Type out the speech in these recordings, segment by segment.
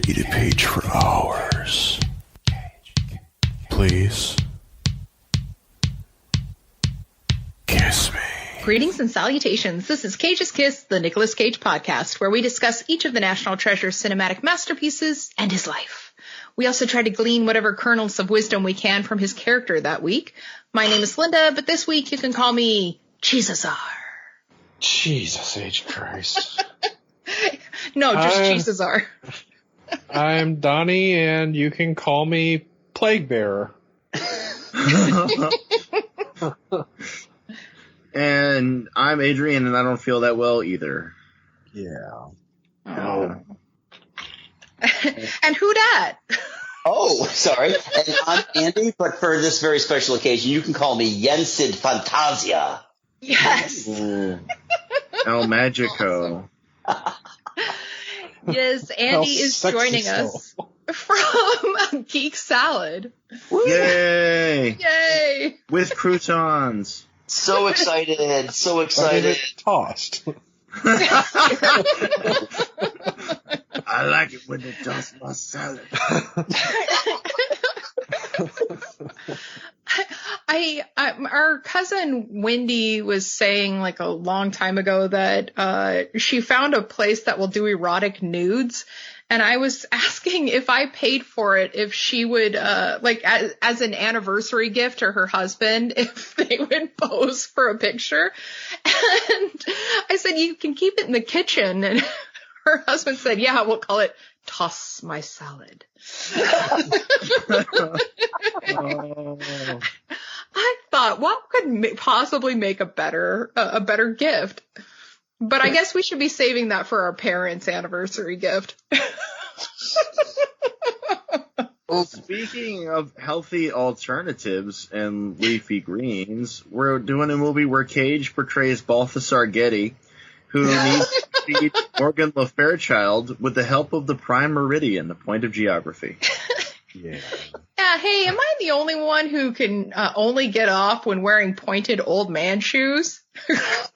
read a page for hours. Please. Kiss me. Greetings and salutations. This is Cage's Kiss, the Nicolas Cage podcast, where we discuss each of the National Treasure's cinematic masterpieces and his life. We also try to glean whatever kernels of wisdom we can from his character that week. My name is Linda, but this week you can call me Cheesazar. Jesus H. Christ. No, just Cheesazar. I'm Donnie, and you can call me Plague Bearer. And I'm Adrian, and I don't feel that well either. Yeah. Oh. And who dat? Oh, sorry. And I'm Andy, but for this very special occasion, you can call me Yensid Fantasia. Yes. El Magico. Yes, Andy is joining us from Geek Salad. Yay! Yay! With croutons. So excited. So excited. Tossed. I like it when they toss my salad. Our cousin Wendy was saying like a long time ago that she found a place that will do erotic nudes. And I was asking if I paid for it, if she would, like as an anniversary gift to her husband, if they would pose for a picture. And I said, you can keep it in the kitchen. And her husband said, yeah, we'll call it Toss My Salad. I thought, what could possibly make a better gift? But I guess we should be saving that for our parents' anniversary gift. Well, speaking of healthy alternatives and leafy greens, we're doing a movie where Cage portrays Balthasar Getty, who needs to feed Morgan Le Fairchild with the help of the prime meridian, the point of geography. Yeah. Yeah, hey, am I the only one who can only get off when wearing pointed old man shoes?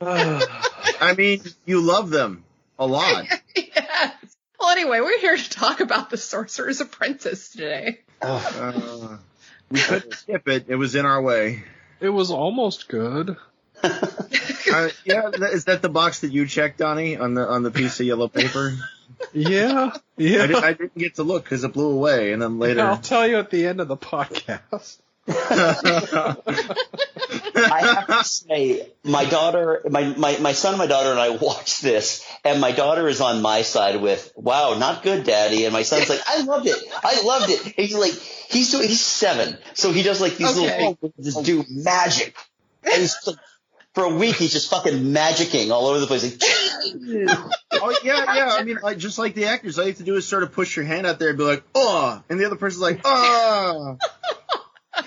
I mean, you love them a lot. Yes. Well, anyway, we're here to talk about the Sorcerer's Apprentice today. We couldn't skip it. It was in our way. It was almost good. Yeah, is that the box that you checked, Donnie, on the piece of yellow paper? Yeah. Yeah. I didn't get to look because it blew away, and then later. I'll tell you at the end of the podcast. I have to say, my daughter, my son and my daughter and I watched this, and my daughter is on my side with, wow, not good, Daddy. And my son's like, I loved it. And he's like, he's 7. So he does like these little things, just do magic. And he's like, for a week, he's just fucking magicking all over the place. Like, Oh, yeah. I mean, like, just like the actors, all you have to do is sort of push your hand out there and be like, oh, and the other person's like, oh.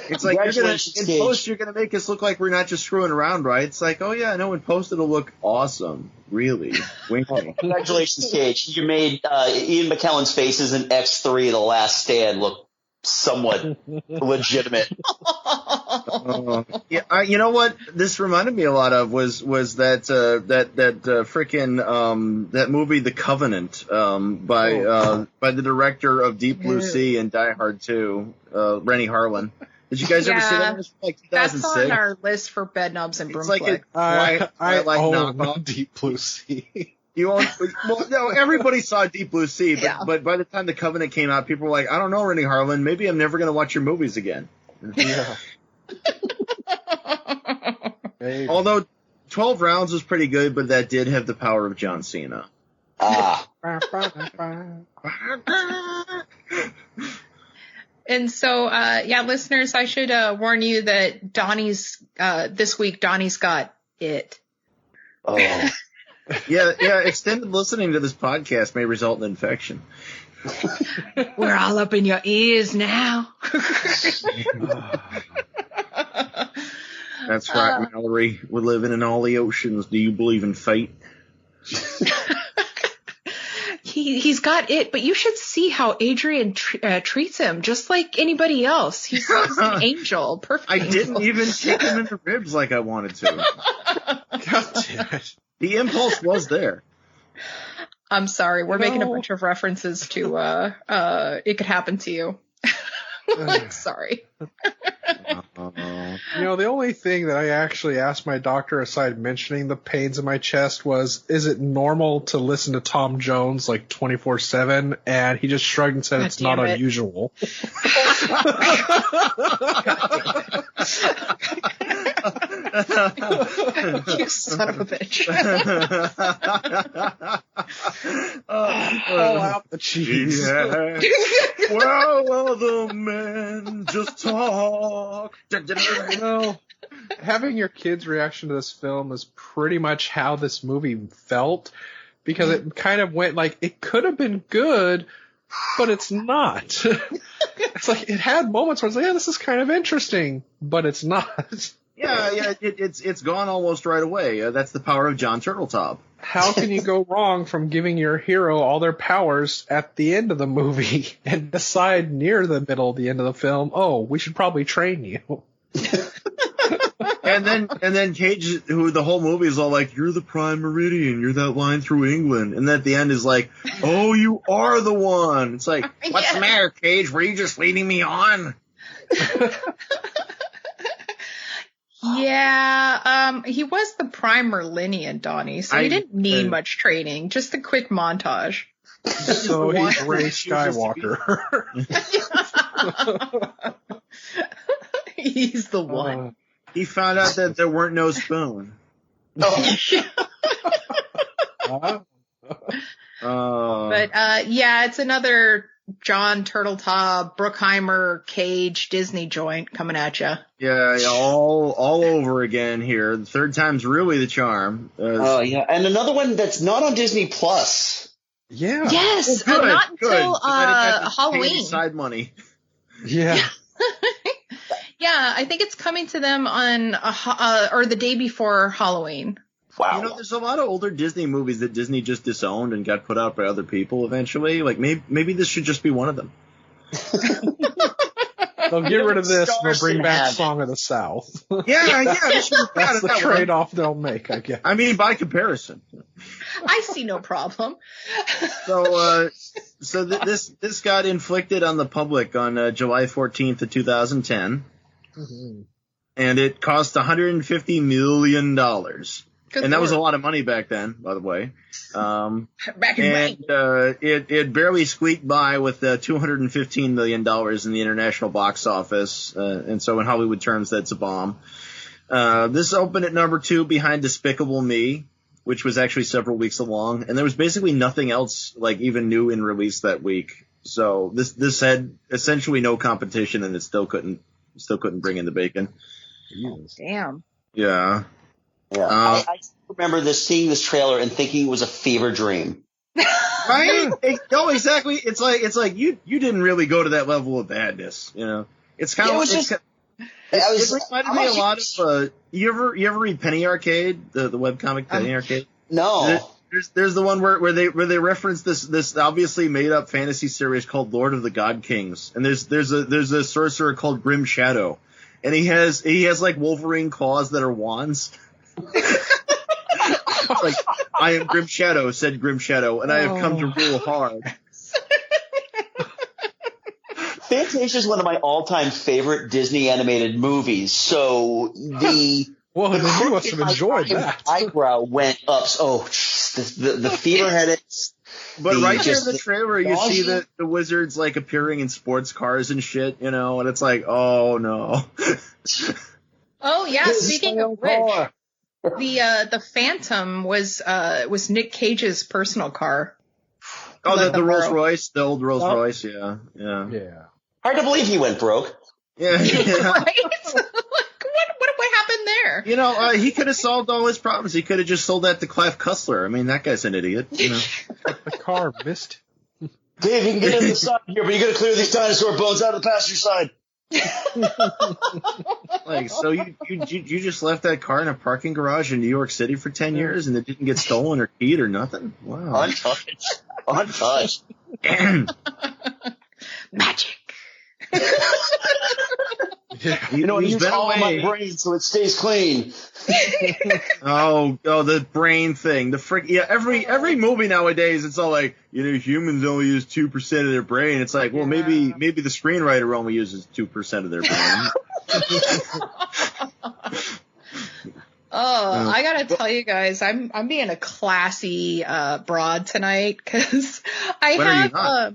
It's like, in post, you're going to make us look like we're not just screwing around, right? It's like, oh, yeah, I know in post it'll look awesome. Really. Winking. Congratulations, Cage. You made Ian McKellen's faces in X3, The Last Stand, look somewhat legitimate. Yeah, you know what this reminded me a lot of was that frickin' that movie The Covenant by the director of Deep Blue Sea and Die Hard 2, Rennie Harlan. Did you guys ever see that? It was like 2006. That's on our list for Bedknobs and It's Broomflick. like a I like own knockoff. Deep Blue Sea. You own, well, no, everybody saw Deep Blue Sea, but, Yeah. but by the time The Covenant came out, people were like, I don't know, Rennie Harlan, maybe I'm never going to watch your movies again. Yeah. Maybe. Although 12 Rounds was pretty good, but that did have the power of John Cena. And so, listeners, I should warn you that this week, Donnie's got it. Oh. Yeah, extended listening to this podcast may result in infection. We're all up in your ears now. That's right, Mallory. We're living in all the oceans. Do you believe in fate? He's got it, but you should see how Adrian treats him, just like anybody else. He's an angel, perfect. I didn't even kick him in the ribs like I wanted to. God damn it. The impulse was there. I'm sorry. We're making a bunch of references to It Could Happen to You. Sorry. The only thing that I actually asked my doctor, aside mentioning the pains in my chest, was, is it normal to listen to Tom Jones like 24/7? And he just shrugged and said it's not unusual. You son of a bitch. Pull out the cheese. Yeah. Well, other men just talk. Having your kids' reaction to this film is pretty much how this movie felt, because it kind of went like, it could have been good, but it's not. It's like, it had moments where it's like, yeah, this is kind of interesting, but it's not. Yeah, it's gone almost right away. That's the power of John Turtletop. How can you go wrong from giving your hero all their powers at the end of the movie and decide near the middle of the end of the film, oh, we should probably train you? And then Cage, who the whole movie is all like, you're the Prime Meridian, you're that line through England, and then at the end is like, oh, you are the one. It's like, what's the matter, Cage? Were you just leading me on? Yeah, he was the Prime Merlinian, Donnie, so he didn't need much training, just a quick montage. So he's Rey Skywalker. He's the one. He found out that there weren't no spoon. But it's another John Turtletop, Bruckheimer, Cage, Disney joint coming at you. Yeah, all over again here. The third time's really the charm. And another one that's not on Disney Plus. Yeah. Yes, not until Halloween. Side money. Yeah. Yeah, I think it's coming to them on or the day before Halloween. Wow. There's a lot of older Disney movies that Disney just disowned and got put out by other people eventually. Like, maybe this should just be one of them. They'll get rid of this and they'll bring back Song of the South. Yeah. That's the trade-off they'll make, I guess. I mean, by comparison. I see no problem. So this got inflicted on the public on July 14th of 2010. Mm-hmm. And it cost $150 million. Good and that Lord. was a lot of money back then, by the way. Back in It barely squeaked by with $215 million in the international box office. And so in Hollywood terms, that's a bomb. This opened at number 2 behind Despicable Me, which was actually several weeks along. And there was basically nothing else, like, even new in release that week. So this had essentially no competition, and it still couldn't bring in the bacon. Damn. Yeah. Yeah. I remember seeing this trailer and thinking it was a fever dream. Right? No, exactly. It's like you didn't really go to that level of badness, you know. It's kind of it reminded me a lot of you ever read Penny Arcade, the webcomic Penny Arcade? No. There's the one where they reference this obviously made up fantasy series called Lord of the God Kings, and there's a sorcerer called Grim Shadow, and he has like Wolverine claws that are wands. Like, I am Grim Shadow, said Grim Shadow, and I have come to rule hard. Fantasia is one of my all-time favorite Disney animated movies. So well, then you must have enjoyed that. Eyebrow went up. Oh, the fever headaches. But right there in the trailer, you see the wizards like appearing in sports cars and shit, you know, and it's like, oh no. Oh yeah, speaking of which, the Phantom was Nick Cage's personal car. Oh, the Rolls Royce, the old Rolls Royce, yeah. Hard to believe he went broke. Yeah. Right? What happened there? You know, he could have solved all his problems. He could have just sold that to Clive Cussler. I mean, that guy's an idiot. You know. The car missed. Dave, you can get in the side here, but you got to clear these dinosaur bones out of the passenger side. Like, so you just left that car in a parking garage in New York City for 10 years and it didn't get stolen or keyed or nothing? Wow. Untouched. Magic. You know, I use all my brain so it stays clean. Oh, the brain thing. Every movie nowadays, it's all like, humans only use 2% of their brain. It's like, well, maybe the screenwriter only uses 2% of their brain. I gotta tell you guys, I'm being a classy broad tonight because I When are you have not?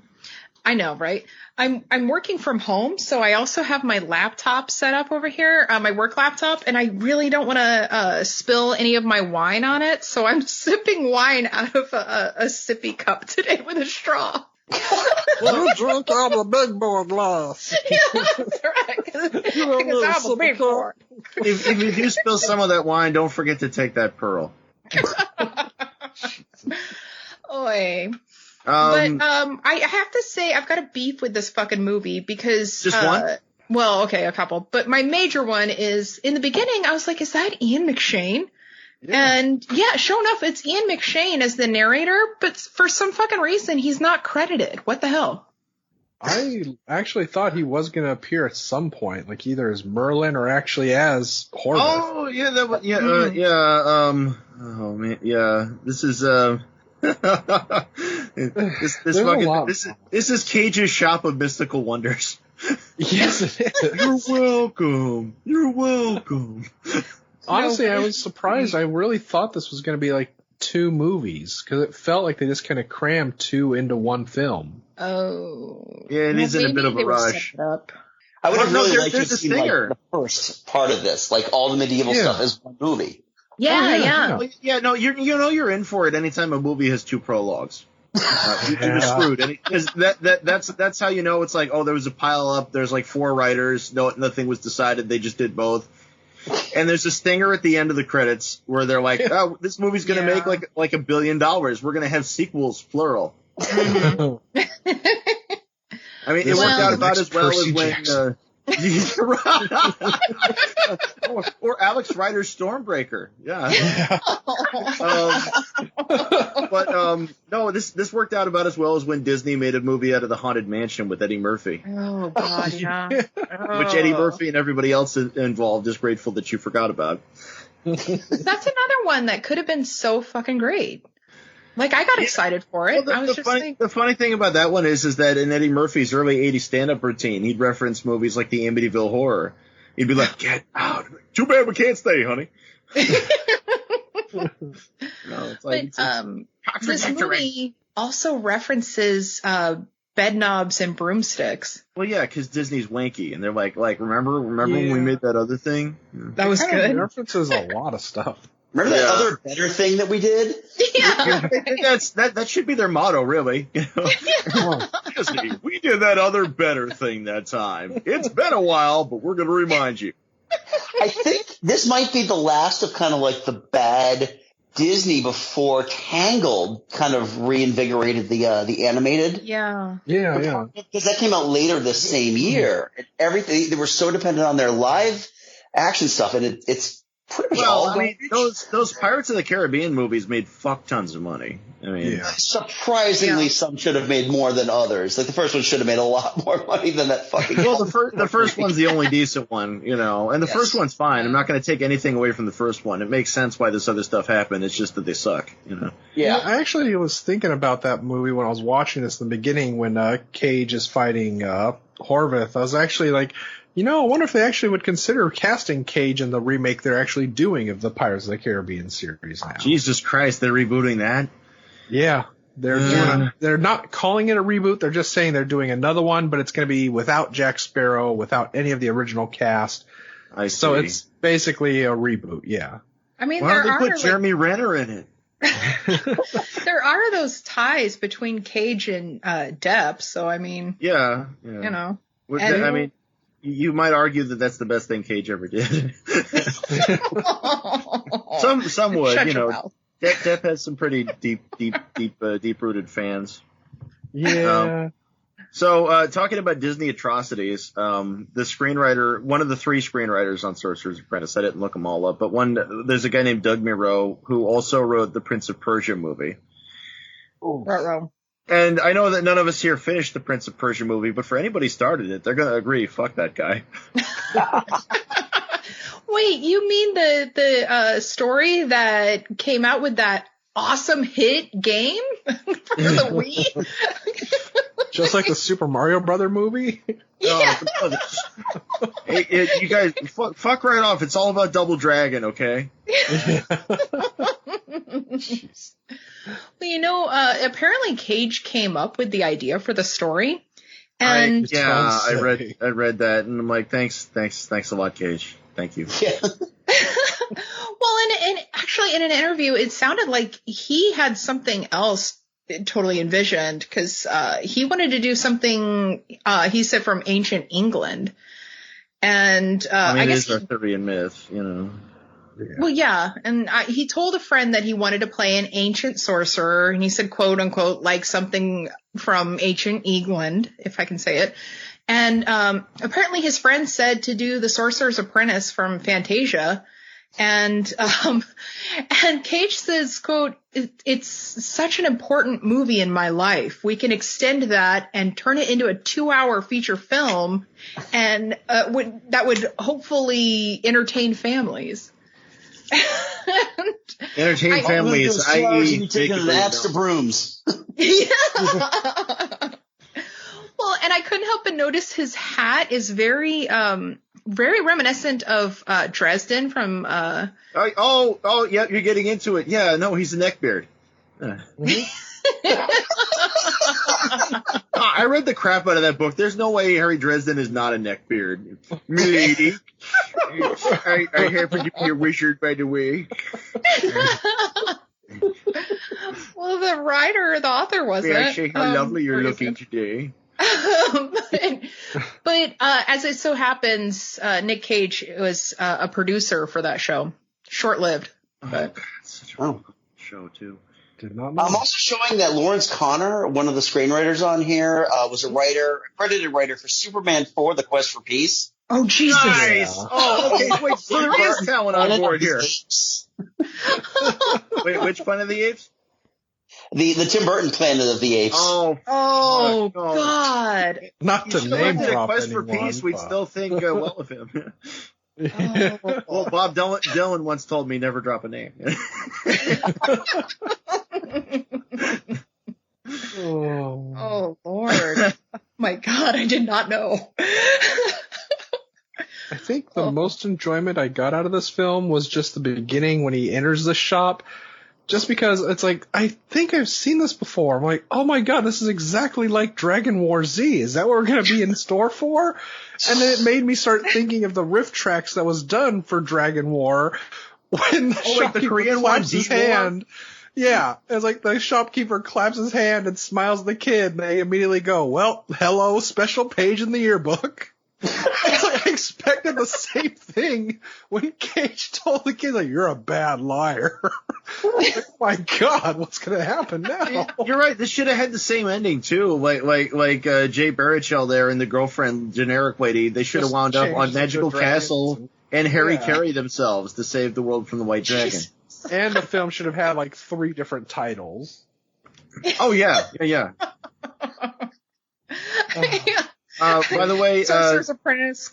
I know, right? I'm working from home, so I also have my laptop set up over here, my work laptop, and I really don't want to spill any of my wine on it, so I'm sipping wine out of a sippy cup today with a straw. You drink out of a big boy glass. Yeah, that's right. Because I'm a big boy. If you do spill some of that wine, don't forget to take that pearl. Oy. But I have to say I've got a beef with this fucking movie because Just one? Well, okay, a couple. But my major one is in the beginning I was like, is that Ian McShane? Yeah. And yeah, sure enough, it's Ian McShane as the narrator, but for some fucking reason he's not credited. What the hell? I actually thought he was going to appear at some point, like either as Merlin or actually as Horvath. Oh yeah, that was, oh man, yeah. This is this is Cage's Shop of Mystical Wonders. Yes, it is. You're welcome. You're welcome. Honestly, I was surprised. I really thought this was going to be like 2 movies because it felt like they just kind of crammed 2 into one film. Oh. Yeah, it is in a bit of a rush. I would have Well, really no, liked to there's a see like, stinger. the first part of this, like all the medieval stuff as one movie. Yeah. Well, yeah, no, you're in for it anytime a movie has 2 prologues. You're screwed. Because that's how you know it's like, oh, there was a pile up. There's like 4 writers. No, nothing was decided. They just did both. And there's a stinger at the end of the credits where they're like, oh, this movie's going to make like $1 billion. We're going to have sequels, plural. Mm-hmm. I mean, it worked out about as well as when, or Alex Rider's Stormbreaker. Yeah. No, this worked out about as well as when Disney made a movie out of the Haunted Mansion with Eddie Murphy. Oh God, yeah. Which Eddie Murphy and everybody else involved is grateful that you forgot about. That's another one that could have been so fucking great. Like, I got excited for it. Well, the funny thing about that one is that in Eddie Murphy's early 80s stand-up routine, he'd reference movies like the Amityville Horror. He'd be like, get out. Too bad we can't stay, honey. No, it's like, this movie also references bed knobs and broomsticks. Well, yeah, because Disney's wanky, and they're like, remember when we made that other thing? That was good. It references a lot of stuff. Remember that other better thing that we did? Yeah. that should be their motto, really. Disney, we did that other better thing that time. It's been a while, but we're going to remind you. I think this might be the last of kind of like the bad Disney before Tangled kind of reinvigorated the animated. Yeah. Yeah. Because that came out later this same year. And everything, they were so dependent on their live action stuff, and it's pretty much all. I mean, those Pirates of the Caribbean movies made fuck tons of money. I mean, surprisingly, some should have made more than others. Like the first one should have made a lot more money than that fucking. Well, the first one's the only decent one, and the first one's fine. I'm not going to take anything away from the first one. It makes sense why this other stuff happened. It's just that they suck, Yeah, I actually was thinking about that movie when I was watching this in the beginning when Cage is fighting Horvath. I was actually like, I wonder if they actually would consider casting Cage in the remake they're actually doing of the Pirates of the Caribbean series now. Jesus Christ, they're rebooting that? Yeah. They're not calling it a reboot. They're just saying they're doing another one, but it's going to be without Jack Sparrow, without any of the original cast. I see. So it's basically a reboot, yeah. I mean, Why don't they put Jeremy Renner in it? There are those ties between Cage and Depp, so I mean, yeah. I mean, you might argue that that's the best thing Cage ever did. Some would, Depp has some pretty deep-rooted fans. Yeah. So, talking about Disney atrocities, the screenwriter, one of the 3 screenwriters on Sorcerer's Apprentice, I didn't look them all up, but there's a guy named Doug Miro who also wrote the Prince of Persia movie. Ruh-roh. And I know that none of us here finished the Prince of Persia movie, but for anybody started it, they're going to agree, fuck that guy. Wait, you mean the story that came out with that awesome hit game for the Wii? Just like the Super Mario Brother movie. Yeah. Hey, you guys, fuck right off. It's all about Double Dragon, okay? Jeez. Well, apparently Cage came up with the idea for the story, and I read that, and I'm like, thanks a lot, Cage. Thank you. Yeah. well, and actually in an interview, it sounded like he had something else totally envisioned, because he wanted to do something, he said, from ancient England. And I guess it's Arthurian myth, you know. Yeah. Well, yeah, and he told a friend that he wanted to play an ancient sorcerer, and he said, quote unquote, like something from ancient England, if I can say it. And apparently his friend said to do the Sorcerer's Apprentice from Fantasia. And Cage says, quote, it's such an important movie in my life. We can extend that and turn it into a 2-hour feature film, and that would hopefully entertain families. Entertain families, i.e. taking an axe to brooms. Yeah. Well, and I couldn't help but notice his hat is very reminiscent of Dresden from. Yeah, you're getting into it. Yeah, no, he's a neckbeard. I read the crap out of that book. There's no way Harry Dresden is not a neckbeard. Milady, I happen to be a wizard, by the way. Well, the author wasn't. May I say how lovely you're looking today? but as it so happens, Nick Cage was a producer for that show. Short-lived. But. God, such a cool show, too. Did not know. I'm also showing that Lawrence Connor, one of the screenwriters on here, was a credited writer for Superman 4: The Quest for Peace. Oh, Jesus. Nice. Oh, okay. Wait, so there is talent on board here. Wait, which Planet of the Apes? The Tim Burton Planet of the Apes. Oh, God. Not to name drop Quest for anyone, Peace, we'd but- still think well of him. Oh. Well, Bob Dylan once told me never drop a name. Oh, Lord. My God, I did not know. I think the most enjoyment I got out of this film was just the beginning when he enters the shop. Just because it's like, I think I've seen this before. I'm like, oh my God, this is exactly like Dragon War Z. Is that what we're going to be in store for? And then it made me start thinking of the riff tracks that was done for Dragon War when the shopkeeper Korean claps one, his D-War? hand. Yeah, it's like the shopkeeper claps his hand and smiles at the kid, and they immediately go, well, hello, special page in the yearbook. It's like I expected the same thing when Cage told the kid, like, you're a bad liar. Like, oh my God, what's going to happen now? You're right. This should have had the same ending too. Like Jay Baruchel there and the girlfriend generic lady. They should have Just wound up change on the Magical dragons Castle and Harry Yeah. Carey themselves to save the world from the White Dragon. And the film should have had like 3 different titles. Oh yeah. Yeah. By the way, Sorcerer's Apprentice,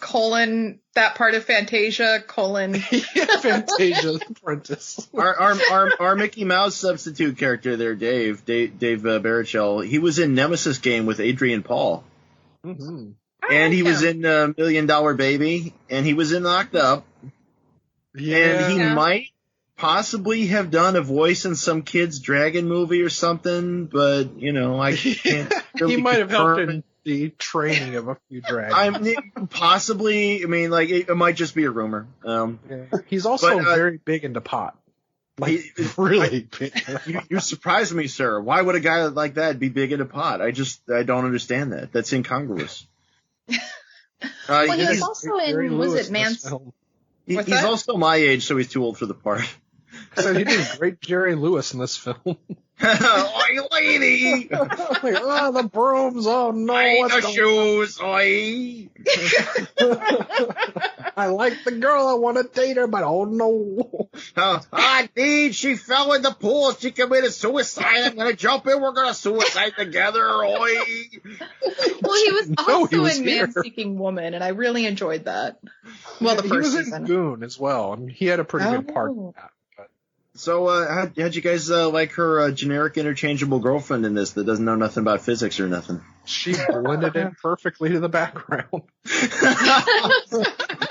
that part of Fantasia, Fantasia's Apprentice. our Mickey Mouse substitute character there, Dave Baruchel, he was in Nemesis Game with Adrian Paul. Mm-hmm. And he was in $1 Million Baby, and he was in Knocked Up, and he might possibly have done a voice in some kid's dragon movie or something, but, I can't really he might have helped confirm in the training of a few dragons. Possibly, it might just be a rumor. He's also but, very big into pot. Like, really big. You surprised me, sir. Why would a guy like that be big into pot? I don't understand that. That's incongruous. Well, he was also in, was it Man's? He's also my age, so he's too old for the part. So he did great Jerry Lewis in this film. Oi, lady! Like, oh, the brooms. Oh, no. I What's the going shoes, oi! I like the girl. I want to date her, but oh, no. Deed, she fell in the pool. She committed suicide. I'm going to jump in. We're going to suicide together, oi! Well, he was No, also he was in here. Man Seeking Woman, and I really enjoyed that. Well, the He first was in season. Goon as well. I mean, he had a pretty good part in Oh. that. But So, how'd you guys like her generic interchangeable girlfriend in this that doesn't know nothing about physics or nothing? she blended in perfectly to the background.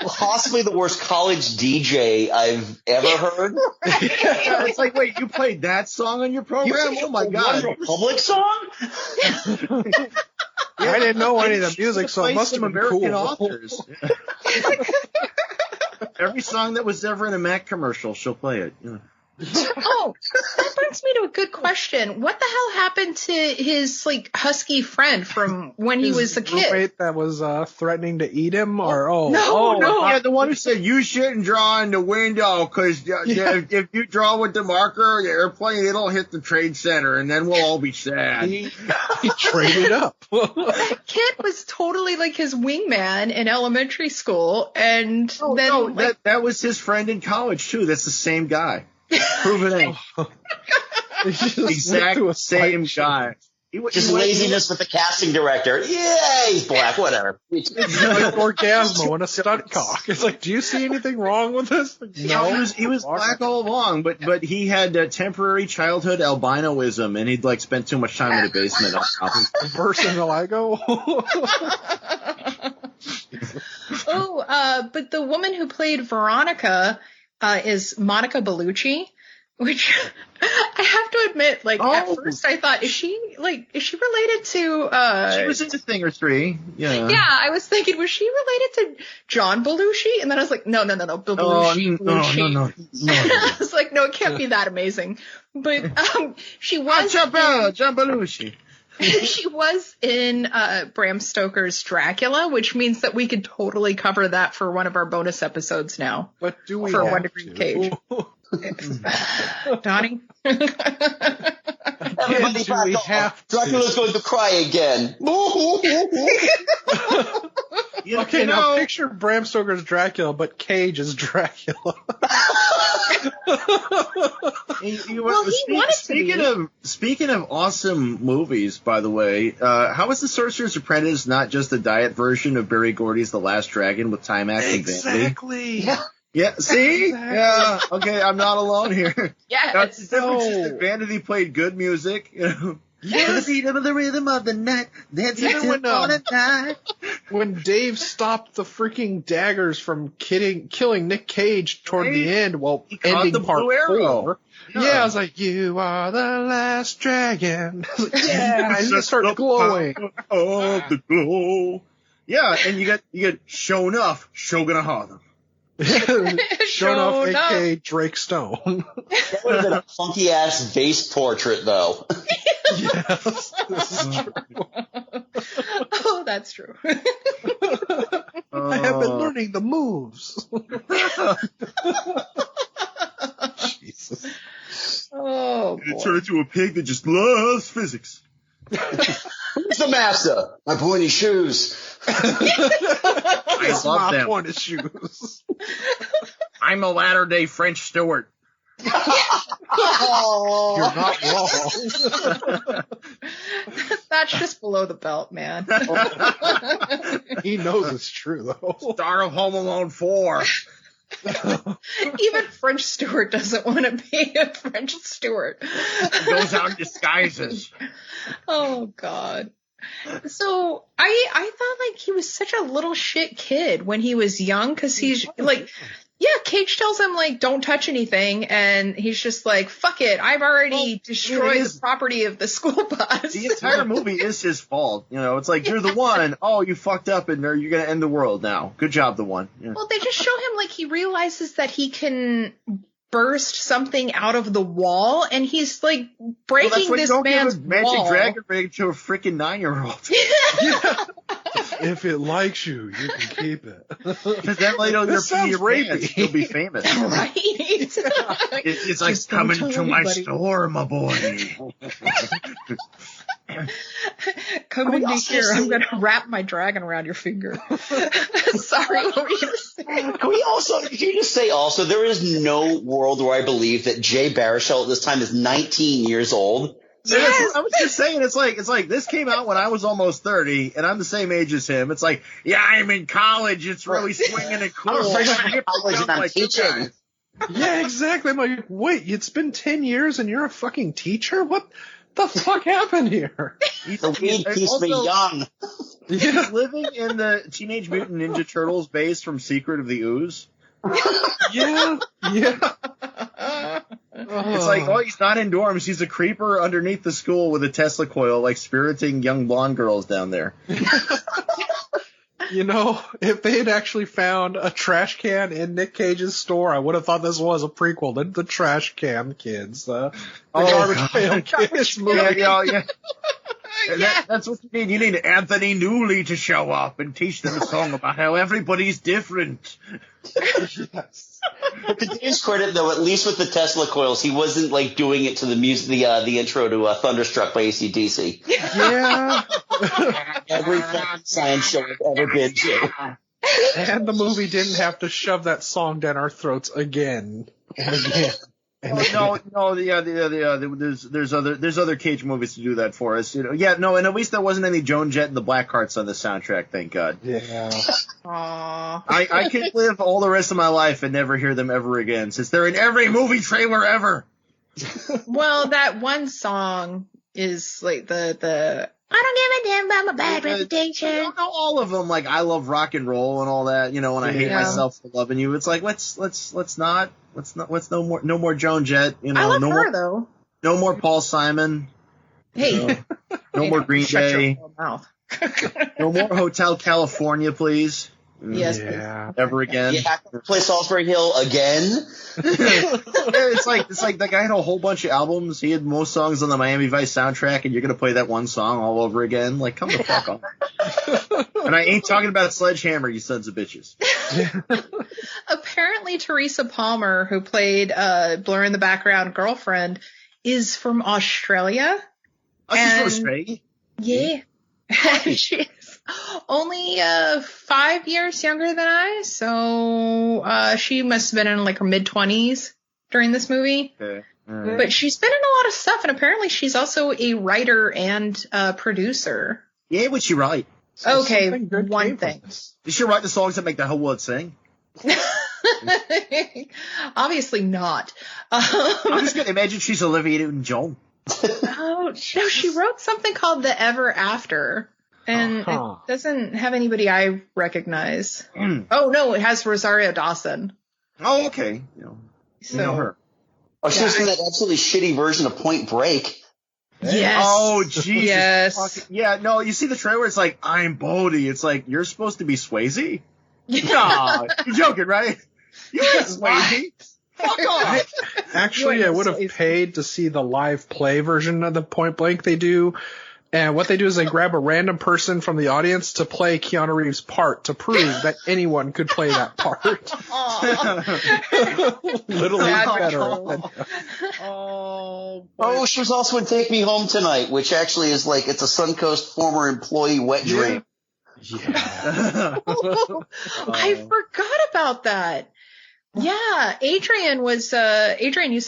Possibly the worst college DJ I've ever heard. Yeah, it's like, wait, you played that song on your program? Oh my god! One Republic song? I didn't know any of the She music, so it plays must have some been American cool. authors. Every song that was ever in a Mac commercial, she'll play it. Yeah. Oh, that brings me to a good question. What the hell happened to his husky friend from when he His was a kid? roommate that was threatening to eat him, or No. Yeah, the one who said you shouldn't draw in the window because if you draw with the marker, the airplane it'll hit the trade center and then we'll all be sad. he traded up. That kid was totally like his wingman in elementary school, and That was his friend in college too. That's the same guy. Prove it ain't. He just went Exact to a same fight show. guy. Just laziness with the casting director. Yeah, he's black, whatever. It's like Orgasmo and a stunt cock. It's like, do you see anything wrong with this? No, He was black all along, but he had temporary childhood albinoism, and he'd spent too much time in the basement. Versus Lego. But the woman who played Veronica is Monica Bellucci, which I have to admit, at first I thought, is she related to She was in The Thing or Three. Yeah. Yeah, I was thinking, was she related to John Belushi? And then I was like, no, Belushi. No. I was like, no, it can't be that amazing. But she was John Belushi. she was in Bram Stoker's Dracula, which means that we could totally cover that for one of our bonus episodes now. But do we For have 1 Degree to? Cage. Donnie? Everybody Do we have to? Dracula's going to cry again. Okay, now picture Bram Stoker's Dracula, but Cage is Dracula. Speaking of awesome movies, by the way, how is The Sorcerer's Apprentice not just a diet version of Barry Gordy's The Last Dragon with Timax and Vanity? Exactly. Yeah, see? Exactly. Yeah, okay, I'm not alone here. Yeah, That's the difference is that Vanity played good music, Yes. To the beat of the rhythm of the night, dancing Even till when, dawn at night. When Dave stopped the freaking daggers from killing Nick Cage toward the end, He caught ending the part blue arrow. 4. Yeah. Yeah, I was like, you are the last dragon. I was like, yeah, and it started glowing. Oh, the glow. Yeah, and you got Show Enough, Shogun Harlem. Shown off, Shown up. aka Drake Stone. That would have been a funky ass vase portrait, though. Yes, this is true. Oh, that's true. I have been learning the moves. Jesus. Oh, You boy. turn into a pig that just loves physics. Who's the master? My pointy shoes. I love My them. point of shoes. I'm a latter-day French Stewart. Oh. You're not wrong. That's just below the belt, man. He knows it's true, though. Star of Home Alone 4. Even French Stewart doesn't want to be a French Stewart. He goes out in disguises. Oh, God. So I thought he was such a little shit kid when he was young, because he's Cage tells him don't touch anything, and he's just like, fuck it, I've already destroyed the property of the school bus. The entire movie is his fault. It's like, you're the one. Oh, you fucked up, and you're going to end the world now. Good job, the one. Yeah. Well, they just show him he realizes that he can burst something out of the wall, and he's breaking this man's Magic wall. Dragon ring to a freaking 9-year-old. If it likes you, you can keep it. Because then later you'll This sounds rapey. You'll be famous. Right? It's like, Just don't come tell into my anybody. store, my boy. Come we into also here. say- I'm going to wrap my dragon around your finger. Sorry, what were you going to say? Can we also, did you just say also, there is no world where I believe that Jay Baruchel at this time is 19 years old? Yes. I was just saying, it's like this came out when I was almost 30, and I'm the same age as him. It's like, yeah, I'm in college. It's really swinging and cool. I'm a freshman in Hip college and I'm like you teaching. guys. Yeah, exactly. I'm like, wait, it's been 10 years and you're a fucking teacher? What the fuck happened here? The weed keeps me young. He's living in the Teenage Mutant Ninja Turtles base from Secret of the Ooze. Yeah. It's like, oh, he's not in dorms. He's a creeper underneath the school with a Tesla coil, like spiriting young blonde girls down there. You know, if they had actually found a trash can in Nick Cage's store, I would have thought this was a prequel to the Trash Can Kids. The Garbage Pail Kids movie. Yeah. That's what you need. You need Anthony Newley to show up and teach them a song about how everybody's different. Yes. But to Dave's credit, though, at least with the Tesla coils, he wasn't like doing it to the music, the intro to Thunderstruck by AC/DC. Yeah. Every fucking science show I've ever been to. And the movie didn't have to shove that song down our throats again and again. There's other Cage movies to do that for us. And at least there wasn't any Joan Jett and the Blackhearts on the soundtrack, thank God. Yeah. Aww. I can live all the rest of my life and never hear them ever again, since they're in every movie trailer ever. Well, that one song is like the I don't give a damn about my bad reputation. Not all of them, like I love rock and roll and all that, and I hate Yeah. myself for loving you. It's like let's no more Joan Jett, I love no her more, though. no more Paul Simon, Hey, no more Green shut your Day, mouth. no more Hotel California, please. Yes. Yeah. Ever again. Yeah, play Salisbury Hill again. It's like that guy had a whole bunch of albums. He had most songs on the Miami Vice soundtrack, and you're gonna play that one song all over again? Like, come the fuck off. And I ain't talking about Sledgehammer, you sons of bitches. Apparently, Teresa Palmer, who played Blur in the Background girlfriend, is from Australia. Oh, she's from And- Australia? Yeah. She's only 5 years younger than I, so she must have been in like her mid-20s during this movie. Okay. All right. But she's been in a lot of stuff, and apparently she's also a writer and producer. Yeah, what'd she write? Okay, Something good one came from thing. this. Did she write the songs that make the whole world sing? Obviously not. I'm just gonna imagine she's Olivia Newton-John. Oh, no, she wrote something called The Ever After, and Uh-huh. it doesn't have anybody I recognize. Mm. Oh, no, it has Rosario Dawson. Oh, okay. You So, know her. Oh, she was in that absolutely shitty version of Point Break. yes. Oh, Jesus. Yes. Fucking- yeah, no, you see the trailer, it's like, I'm Bodhi. It's like, you're supposed to be Swayze? Nah, you're joking, right? You're not Swayze. Fuck off. Actually, You I ain't would have so- paid to see the live play version of the Point Blank they do. And what they do is they grab a random person from the audience to play Keanu Reeves' part to prove that anyone could play that part. Literally Sad better. control. Oh, Oh, she was also in Take Me Home Tonight, which actually is like, it's a Suncoast former employee wet dream. Yeah. I forgot about that. Yeah, Adrian used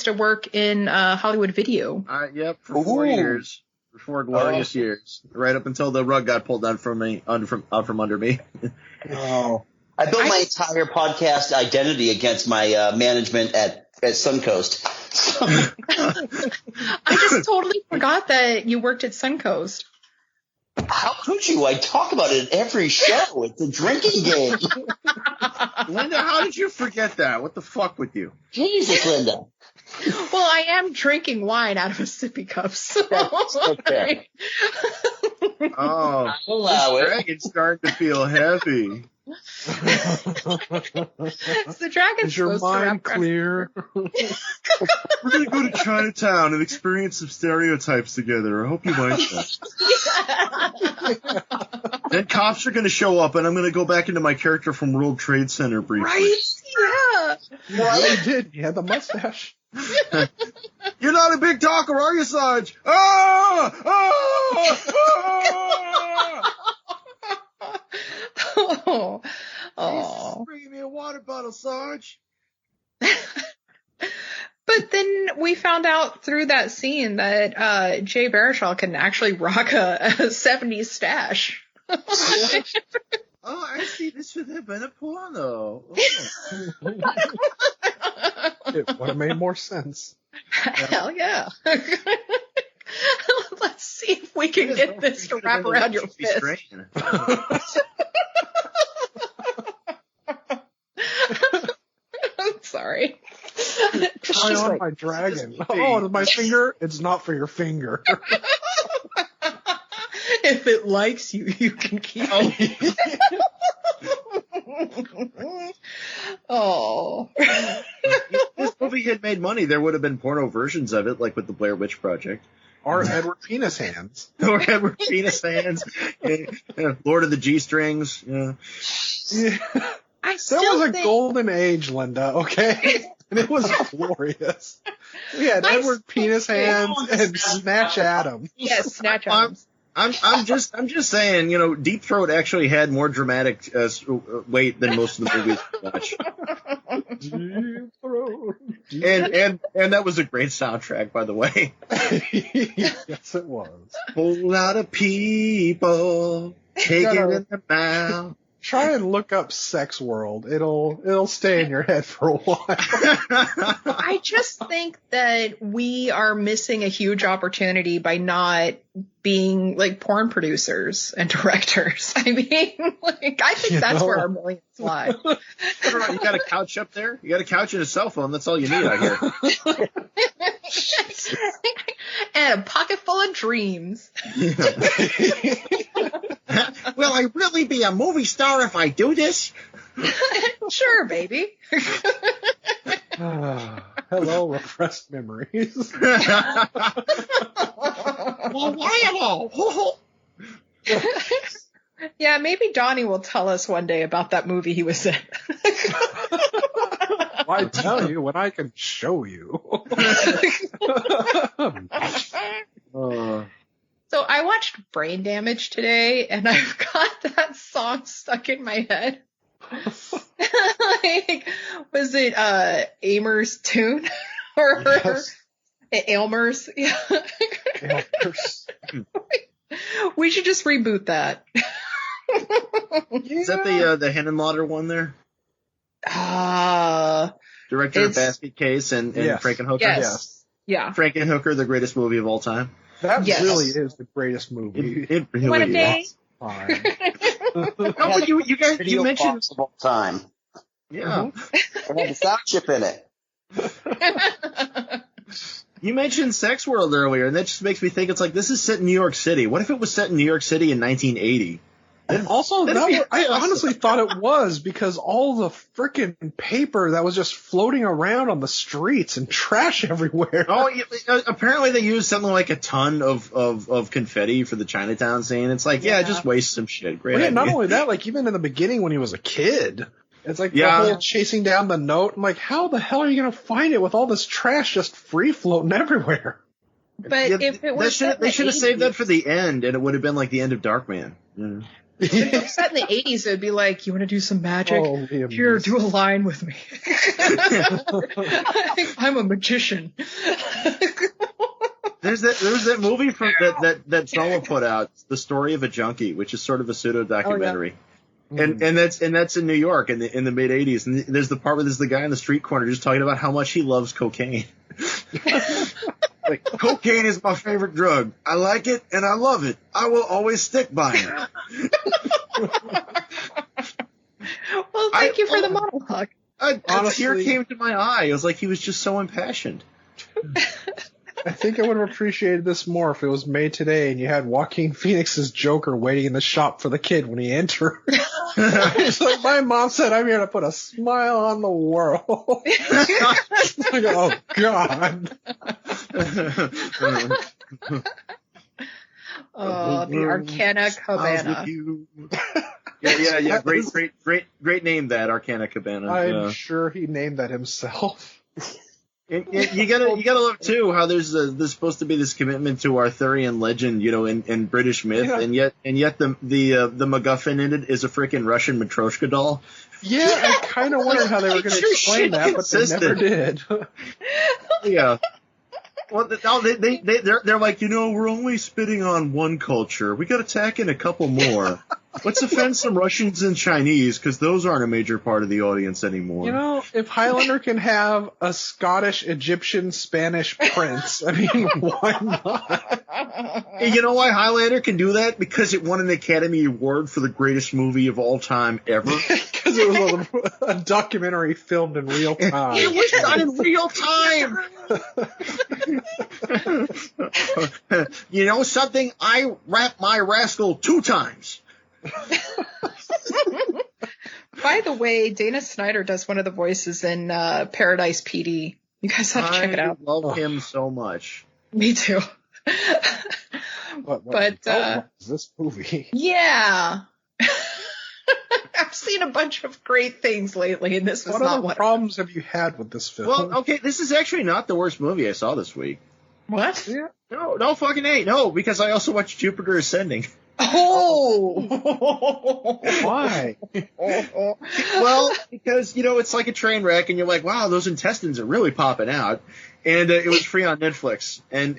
to work in Hollywood Video. Yep, for 4 Ooh. years. For 4 glorious years. Right up until the rug got pulled out from under me. Oh. I built my entire podcast identity against my management at Suncoast. I just totally forgot that you worked at Suncoast. How could you? I talk about it in every show. It's a drinking game. Linda, how did you forget that? What the fuck with you? Jesus, Linda. Well, I am drinking wine out of a sippy cup, so That's okay. Oh, Allow it. dragon's starting to feel heavy. It's the dragon's Is your supposed to mind wrap around- clear? We're gonna go to Chinatown and experience some stereotypes together. I hope you like that. Then cops are going to show up, and I'm going to go back into my character from World Trade Center briefly. Right? Yeah. You really did. You had the mustache. You're not a big talker, are you, Sarge? Ah! Ah! Ah! Oh. Jesus, bring me a water bottle, Sarge. But then we found out through that scene that Jay Baruchel can actually rock a 70s stash. Oh, I see. This would have been a porno. Oh. It would have made more sense. Hell yeah. Let's see if we can get this to wrap around your fist. I'm sorry. Try on my dragon. Oh, it's my finger? It's not for your finger. If it likes you, you can keep it. Oh. If this movie had made money, there would have been porno versions of it, like with the Blair Witch Project. Or Edward Penis Hands. Or Edward Penis Hands. Lord of the G-Strings. Yeah. Yeah. That was a golden age, Linda, okay? And it was glorious. We had Edward Penis Hands and Snatch Adams. Yes, Snatch Adams. I'm just saying, Deep Throat actually had more dramatic weight than most of the movies we watch. Deep Throat. And that was a great soundtrack, by the way. Yes, it was. Whole lot of people taking in the mouth. Try and look up Sex World. It'll stay in your head for a while. I just think that we are missing a huge opportunity by not being like porn producers and directors. I mean, I think that's where our millions lie. You got a couch up there? You got a couch and a cell phone. That's all you need out here. And a pocket full of dreams. Will I really be a movie star if I do this? Sure, baby. Hello, repressed memories. Well, why at all? Yeah, maybe Donnie will tell us one day about that movie he was in. Why tell you when I can show you? So I watched Brain Damage today, and I've got that song stuck in my head. Was it Amer's tune? Or Yes. Aylmer's? Yeah. Aylmer's. We should just reboot that. Is that the Henenlotter one there? Director of Basket Case and Yes. Frankenhooker? Yes. Yeah. Frankenhooker, the greatest movie of all time. That Yes. really is the greatest movie. It really What a is. day. Fine. No, but you guys, you mentioned... of all time. Yeah. It had the sound chip in it. You mentioned Sex World earlier, and that just makes me think it's like, this is set in New York City. What if it was set in New York City in 1980? And also, I honestly thought it was because all the frickin' paper that was just floating around on the streets and trash everywhere. Oh, apparently they used something like a ton of confetti for the Chinatown scene. It's like, yeah, just waste some shit. Great Well, yeah, idea. not only that, like even in the beginning when he was a kid, it's like the Yeah. whole chasing down the note. I'm like, how the hell are you going to find it with all this trash just free floating everywhere? But Yeah, if it was they should have saved that for the end, and it would have been like the end of Darkman. Yeah. if it was set in the 80s, it would be like, you want to do some magic? Oh, Liam Here, Neeson. do a line with me. I'm a magician. There's that movie from that Soma put out, The Story of a Junkie, which is sort of a pseudo documentary. And that's in New York in the mid '80s. And there's the part where there's the guy on the street corner just talking about how much he loves cocaine. Like, cocaine is my favorite drug. I like it and I love it. I will always stick by it. Well, thank you for the monologue. Honestly, a tear came to my eye. It was like he was just so impassioned. I think I would have appreciated this more if it was made today and you had Joaquin Phoenix's Joker waiting in the shop for the kid when he entered. It's like my mom said, I'm here to put a smile on the world. I go, oh, God. the Arcana Cabana. Yeah. Great name, that Arcana Cabana. I'm sure he named that himself. And you gotta love too how there's supposed to be this commitment to Arthurian legend, in British myth, and yet the MacGuffin in it is a freaking Russian Matryoshka doll. Yeah, I kind of wondered how they were going to explain that, but they never did. Yeah. Well, no, they're like, we're only spitting on one culture. We got to tack in a couple more. Let's offend some Russians and Chinese, because those aren't a major part of the audience anymore. If Highlander can have a Scottish, Egyptian, Spanish prince, I mean, why not? And you know why Highlander can do that? Because it won an Academy Award for the greatest movie of all time ever. Because it was a documentary filmed in real time. It was done in real time. You know something? I wrapped my rascal 2 times. By the way, Dana Snyder does one of the voices in Paradise PD. You guys have to check it out. I love him so much. Me too. What is this movie? Yeah. I've seen a bunch of great things lately, and this was what not other one. problems have you had with this film? Well, okay, this is actually not the worst movie I saw this week. What? Yeah. No, fucking ain't. No, because I also watched Jupiter Ascending. Oh! Why? Well, because, it's like a train wreck, and you're like, wow, those intestines are really popping out. And it was free on Netflix. And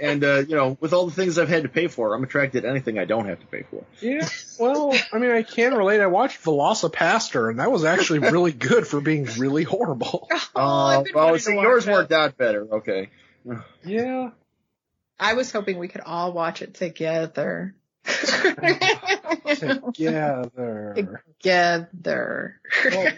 with all the things I've had to pay for, I'm attracted to anything I don't have to pay for. Yeah, well, I mean, I can relate. I watched Velocipaster, and that was actually really good for being really horrible. Yours worked out better. Okay. Yeah. I was hoping we could all watch it together. Together.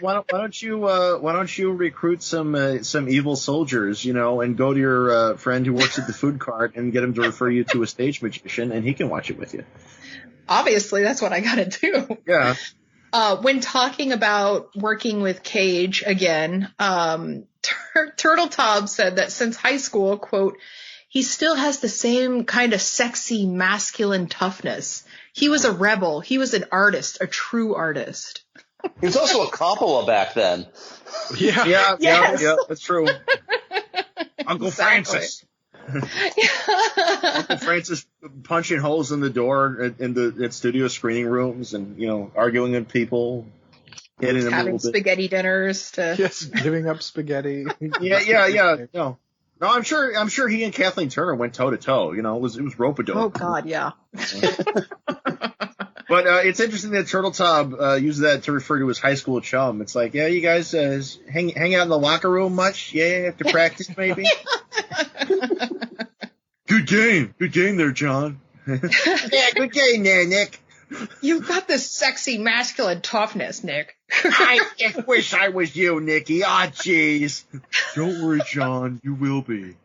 Well, why don't you recruit some evil soldiers, and go to your friend who works at the food cart and get him to refer you to a stage magician, and he can watch it with you. Obviously, that's what I gotta do. Yeah. When talking about working with Cage again, Turtletop said that since high school, quote, he still has the same kind of sexy, masculine toughness. He was a rebel. He was an artist, a true artist. He was also a Coppola back then. Yeah. Yeah, that's true. Uncle Exactly. Francis. Uncle Francis punching holes in the door in studio screening rooms and, arguing with people, hitting them a Having little bit. spaghetti dinners to. Yes, giving up spaghetti. Yeah. No, I'm sure he and Kathleen Turner went toe to toe. It was rope-a-dope. Oh God, yeah. But it's interesting that Turtletop used that to refer to his high school chum. It's like, yeah, you guys hang out in the locker room much? Yeah, you have to practice maybe. Good game there, John. Yeah, good game there, Nick. You've got this sexy, masculine toughness, Nick. I just wish I was you, Nicky. Aw, jeez. Don't worry, John. You will be.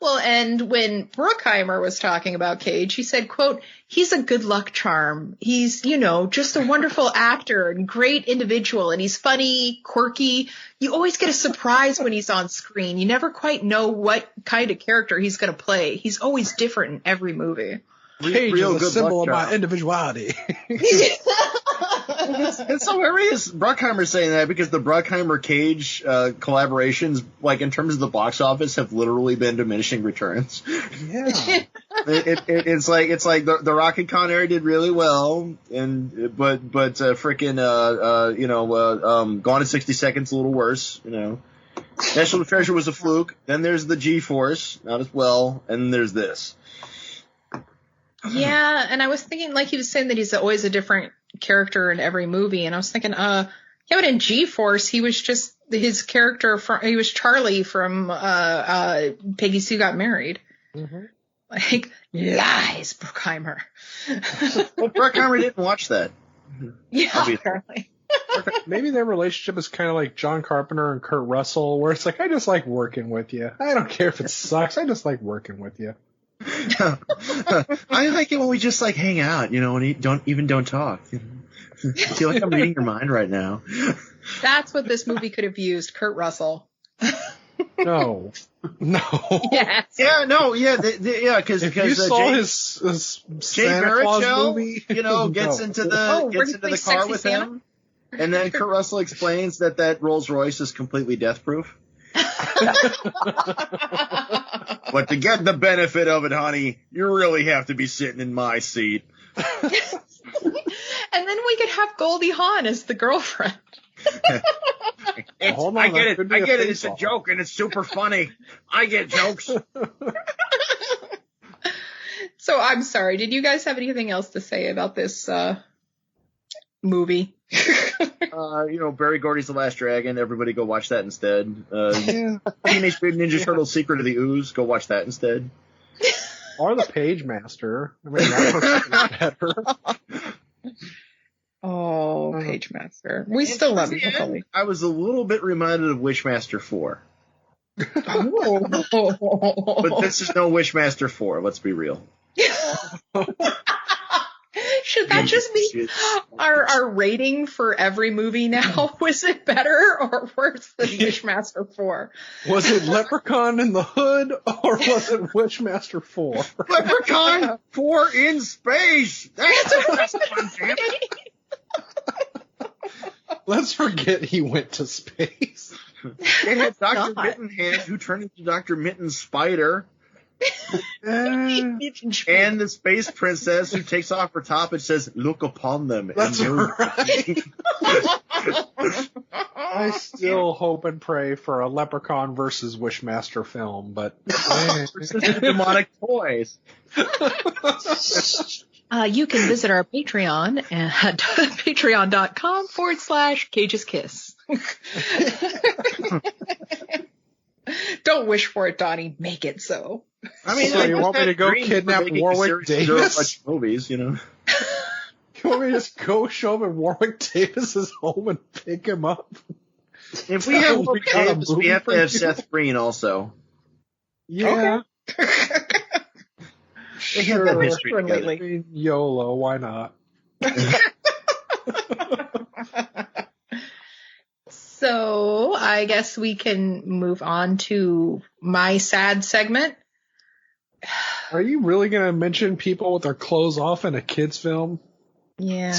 Well, and when Bruckheimer was talking about Cage, he said, quote, he's a good luck charm. He's, just a wonderful actor and great individual, and he's funny, quirky. You always get a surprise when he's on screen. You never quite know what kind of character he's going to play. He's always different in every movie. Cage Real is a good symbol luck of my charm. individuality. It's hilarious Bruckheimer saying that because the Bruckheimer Cage collaborations, like in terms of the box office, have literally been diminishing returns. Yeah. It's like the Rocket Con era did really well, but Gone in 60 Seconds a little worse. National Treasure was a fluke. Then there's the G-Force, not as well, and there's this. Yeah, and I was thinking, like he was saying that he's always a different character in every movie, and I was thinking, yeah, but in G-Force, he was just his character he was Charlie from Peggy Sue Got Married. Mm-hmm. Like, lies, Bruckheimer. Well, Bruckheimer didn't watch that. Yeah, Obviously. apparently. Maybe their relationship is kind of like John Carpenter and Kurt Russell, where it's like, I just like working with you. I don't care if it sucks. I just like working with you. I like it when we just like hang out, and don't talk. I feel like I'm reading your mind right now. That's what this movie could have used, Kurt Russell. No. Yes. Yeah, no, yeah, because If you saw Jay, his Jay Santa Claus Baruchel, movie, gets no. into Oh, the where he plays car Sexy with Santa? him, and then Kurt Russell explains that Rolls Royce is completely death proof. But to get the benefit of it, honey, you really have to be sitting in my seat. And then we could have Goldie Hawn as the girlfriend. Hold on, I get that it. could be I a get it. It's a face-off. joke, and it's super funny. I get jokes. So I'm sorry. Did you guys have anything else to say about this movie? Barry Gordy's The Last Dragon. Everybody go watch that instead. Yeah. Teenage Mutant Ninja Turtles: Secret of the Ooze. Go watch that instead. Or the Page Master. I mean, that was better. Oh, Page Master. We still love you, Towards the end, Holly. I was a little bit reminded of Wishmaster 4. But this is no Wishmaster 4, let's be real. Should that just be our rating for every movie now? Was it better or worse than Wishmaster 4? Was it Leprechaun in the Hood or was it Wishmaster 4? Leprechaun 4 in space! That's the best one, damn it. Let's forget he went to space. It had Dr. God. Mittenhand, who turned into Dr. Mitten's spider, Eh, and the space princess who takes off her top and says, "Look upon them." That's and know right. I still hope and pray for a Leprechaun versus Wishmaster film, but versus the demonic toys. You can visit our Patreon at patreon.com/CagesKiss. Don't wish for it, Donnie. Make it so. I mean, So I you just want me had to go dreams kidnap for making a Warwick series of Davis? a bunch of movies, you want me to just go show up at Warwick Davis's home and pick him up? If we have We Warwick got a Davis, we movie have for to have you. Seth Green also. Yeah. They have that Sure. history together. I mean, YOLO, why not? So I guess we can move on to my sad segment. Are you really going to mention people with their clothes off in a kid's film? Yeah.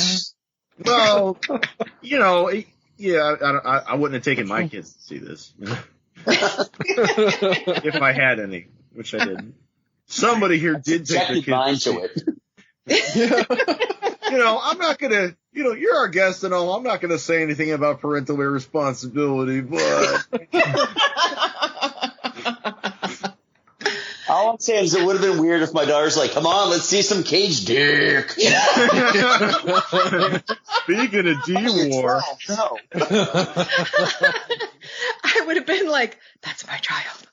Well, I wouldn't have taken my kids to see this. If I had any, which I didn't. Somebody here did take their Subjected mine kids to to see it. I'm not gonna, you're our guest and all. I'm not gonna say anything about parental irresponsibility, but All I'm saying is it would have been weird if my daughter's like, "Come on, let's see some cage dick." speaking of D-War, No. I would have been like, that's my child.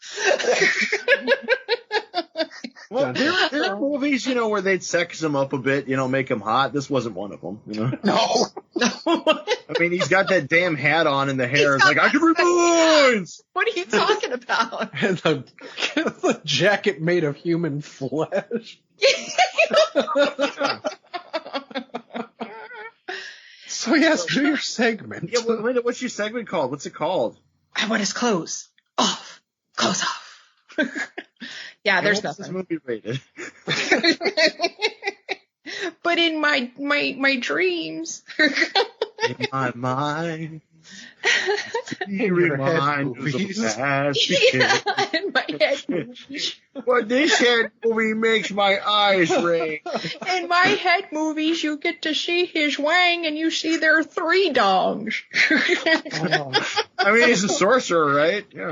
well, there are movies, where they'd sex him up a bit, make him hot. This wasn't one of them, No. I mean, he's got that damn hat on and the hair is like, I can read minds! What are you talking about? And the jacket made of human flesh. So yes, do your segment. Yeah, Linda, what's your segment called? What's it called? I want his clothes off. Clothes off. Yeah, there's What's this nothing. movie rated? But in my dreams. In my mind, he In your head reminds us movies. of the past. Yeah, in my head movies. But this head movie makes my eyes ring. In my head movies, you get to see his wang and you see there are 3 dongs. I mean, he's a sorcerer, right? Yeah.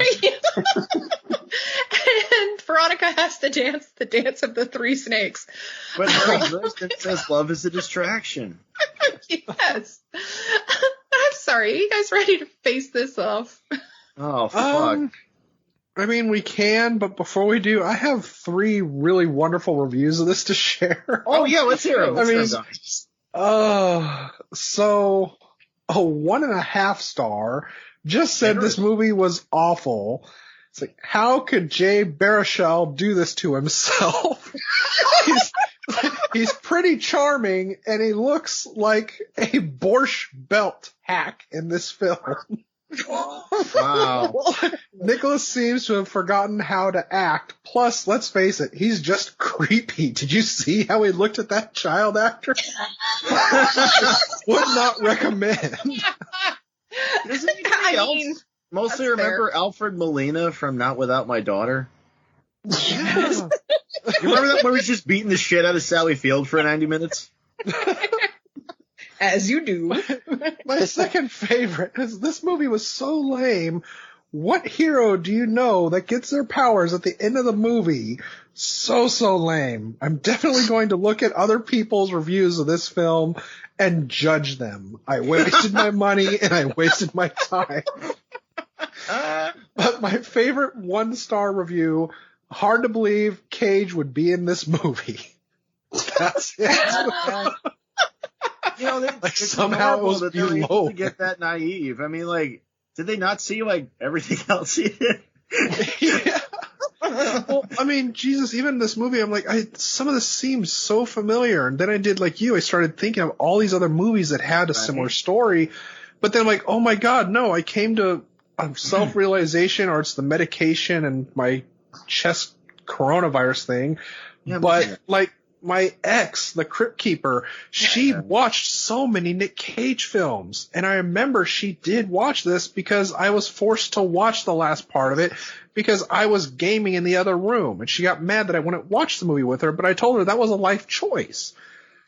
And Veronica has to dance the dance of the 3 snakes. But Harry Dresden says love is a distraction. Yes. I'm sorry. Are you guys ready to face this off? Oh, fuck. I mean, we can, but before we do, I have 3 really wonderful reviews of this to share. Oh, yeah, let's hear it. I mean, so a 1.5 star just said this movie was awful. It's like, how could Jay Baruchel do this to himself? He's pretty charming, and he looks like a Borscht Belt hack in this film. Wow. Nicholas seems to have forgotten how to act. Plus, let's face it, he's just creepy. Did you see how he looked at that child actor? Would not recommend. Does anybody else mostly that's remember Alfred Molina from Not Without My Daughter? Yeah. You remember that when he was just beating the shit out of Sally Field for 90 minutes? As you do. My second favorite is this movie was so lame. What hero do you know that gets their powers at the end of the movie? So lame. I'm definitely going to look at other people's reviews of this film and judge them. I wasted my money and I wasted my time. But my favorite 1-star review, hard to believe Cage would be in this movie. That's it. You know, Like it's somehow it was that they're able below. to get that naive. I mean, like, did they not see, like, everything else he did? Yeah. Well, I mean, Jesus, even in this movie, I'm like, some of this seems so familiar. And then I did like you, I started thinking of all these other movies that had a similar story. But then I'm like, oh my God, no, I came to a self-realization, or it's the medication and my chest coronavirus thing. Yeah, But like, my ex, the Crypt Keeper, she watched so many Nick Cage films. And I remember she did watch this because I was forced to watch the last part of it because I was gaming in the other room. And she got mad that I wouldn't watch the movie with her, but I told her that was a life choice.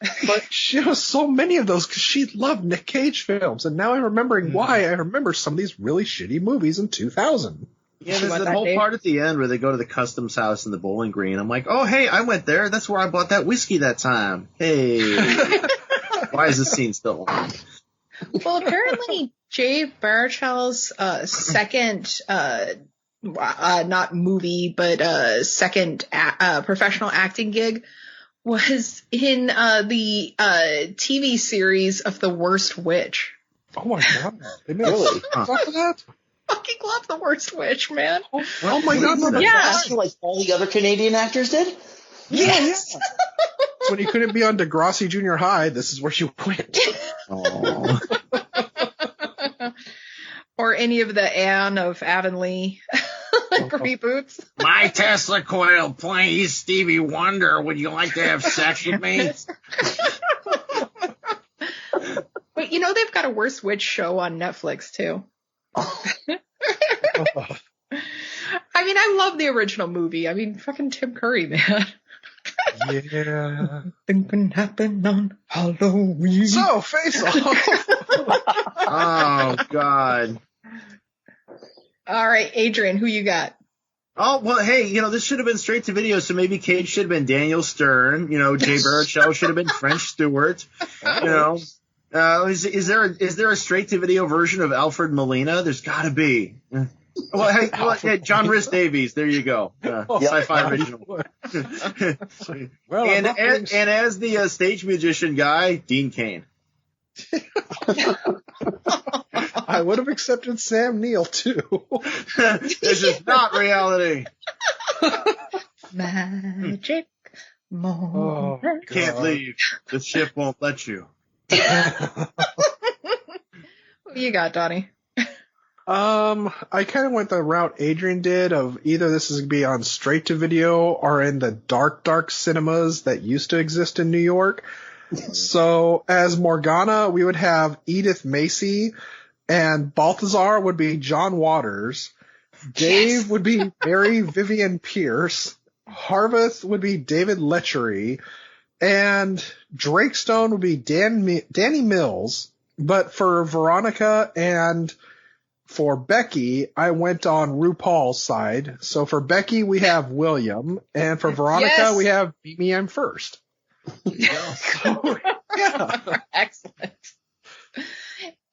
But she has so many of those because she loved Nick Cage films. And now I'm remembering why I remember some of these really shitty movies in 2000. Yeah, there's that whole part at the end where they go to the customs house in the Bowling Green. I'm like, oh, hey, I went there. That's where I bought that whiskey that time. Hey. Why is this scene still on? Well, apparently Jay Baruchel's second, not movie, but second professional acting gig was in the TV series of The Worst Witch. Oh my God. They made Really? a fuck of that? Fucking love The Worst Witch, man. Oh my God. No, Yeah. Like all the other Canadian actors did? Yes. When you couldn't be on Degrassi Junior High, this is where you went. Oh. Or any of the Anne of Avonlea reboots. My Tesla coil, please, Stevie Wonder. Would you like to have sex with me? But you know they've got a Worst Witch show on Netflix too. I mean, I love the original movie. I mean, fucking Tim Curry, man. Yeah. Nothing can happen on Halloween. So, Face Off. Oh, God. All right, Adrian, who you got? Oh, well, hey, you know, this should have been straight to video, so maybe Cage should have been Daniel Stern. You know, Jay Baruchel should have been French Stewart. You know. Is there a straight to video version of Alfred Molina? There's got to be. Well, John Rhys Davies. There you go. Sci-fi original. Well, and as the stage musician guy, Dean Cain. I would have accepted Sam Neill too. This is not reality. Magic moment. Oh, Can't leave. The ship won't let you. Who you got, Donnie? I kind of went the route Adrian did of either this is going to be on straight to video or in the dark cinemas that used to exist in New York. So as Morgana, we would have Edith Macy, and Balthazar would be John Waters. Dave would be Mary Vivian Pierce. Harveth would be David Lechery. And Drakestone would be Danny Mills. But for Veronica and for Becky, I went on RuPaul's side. So for Becky, we have William. And for Veronica, we have Meet Me I'm First. So, yeah. Excellent.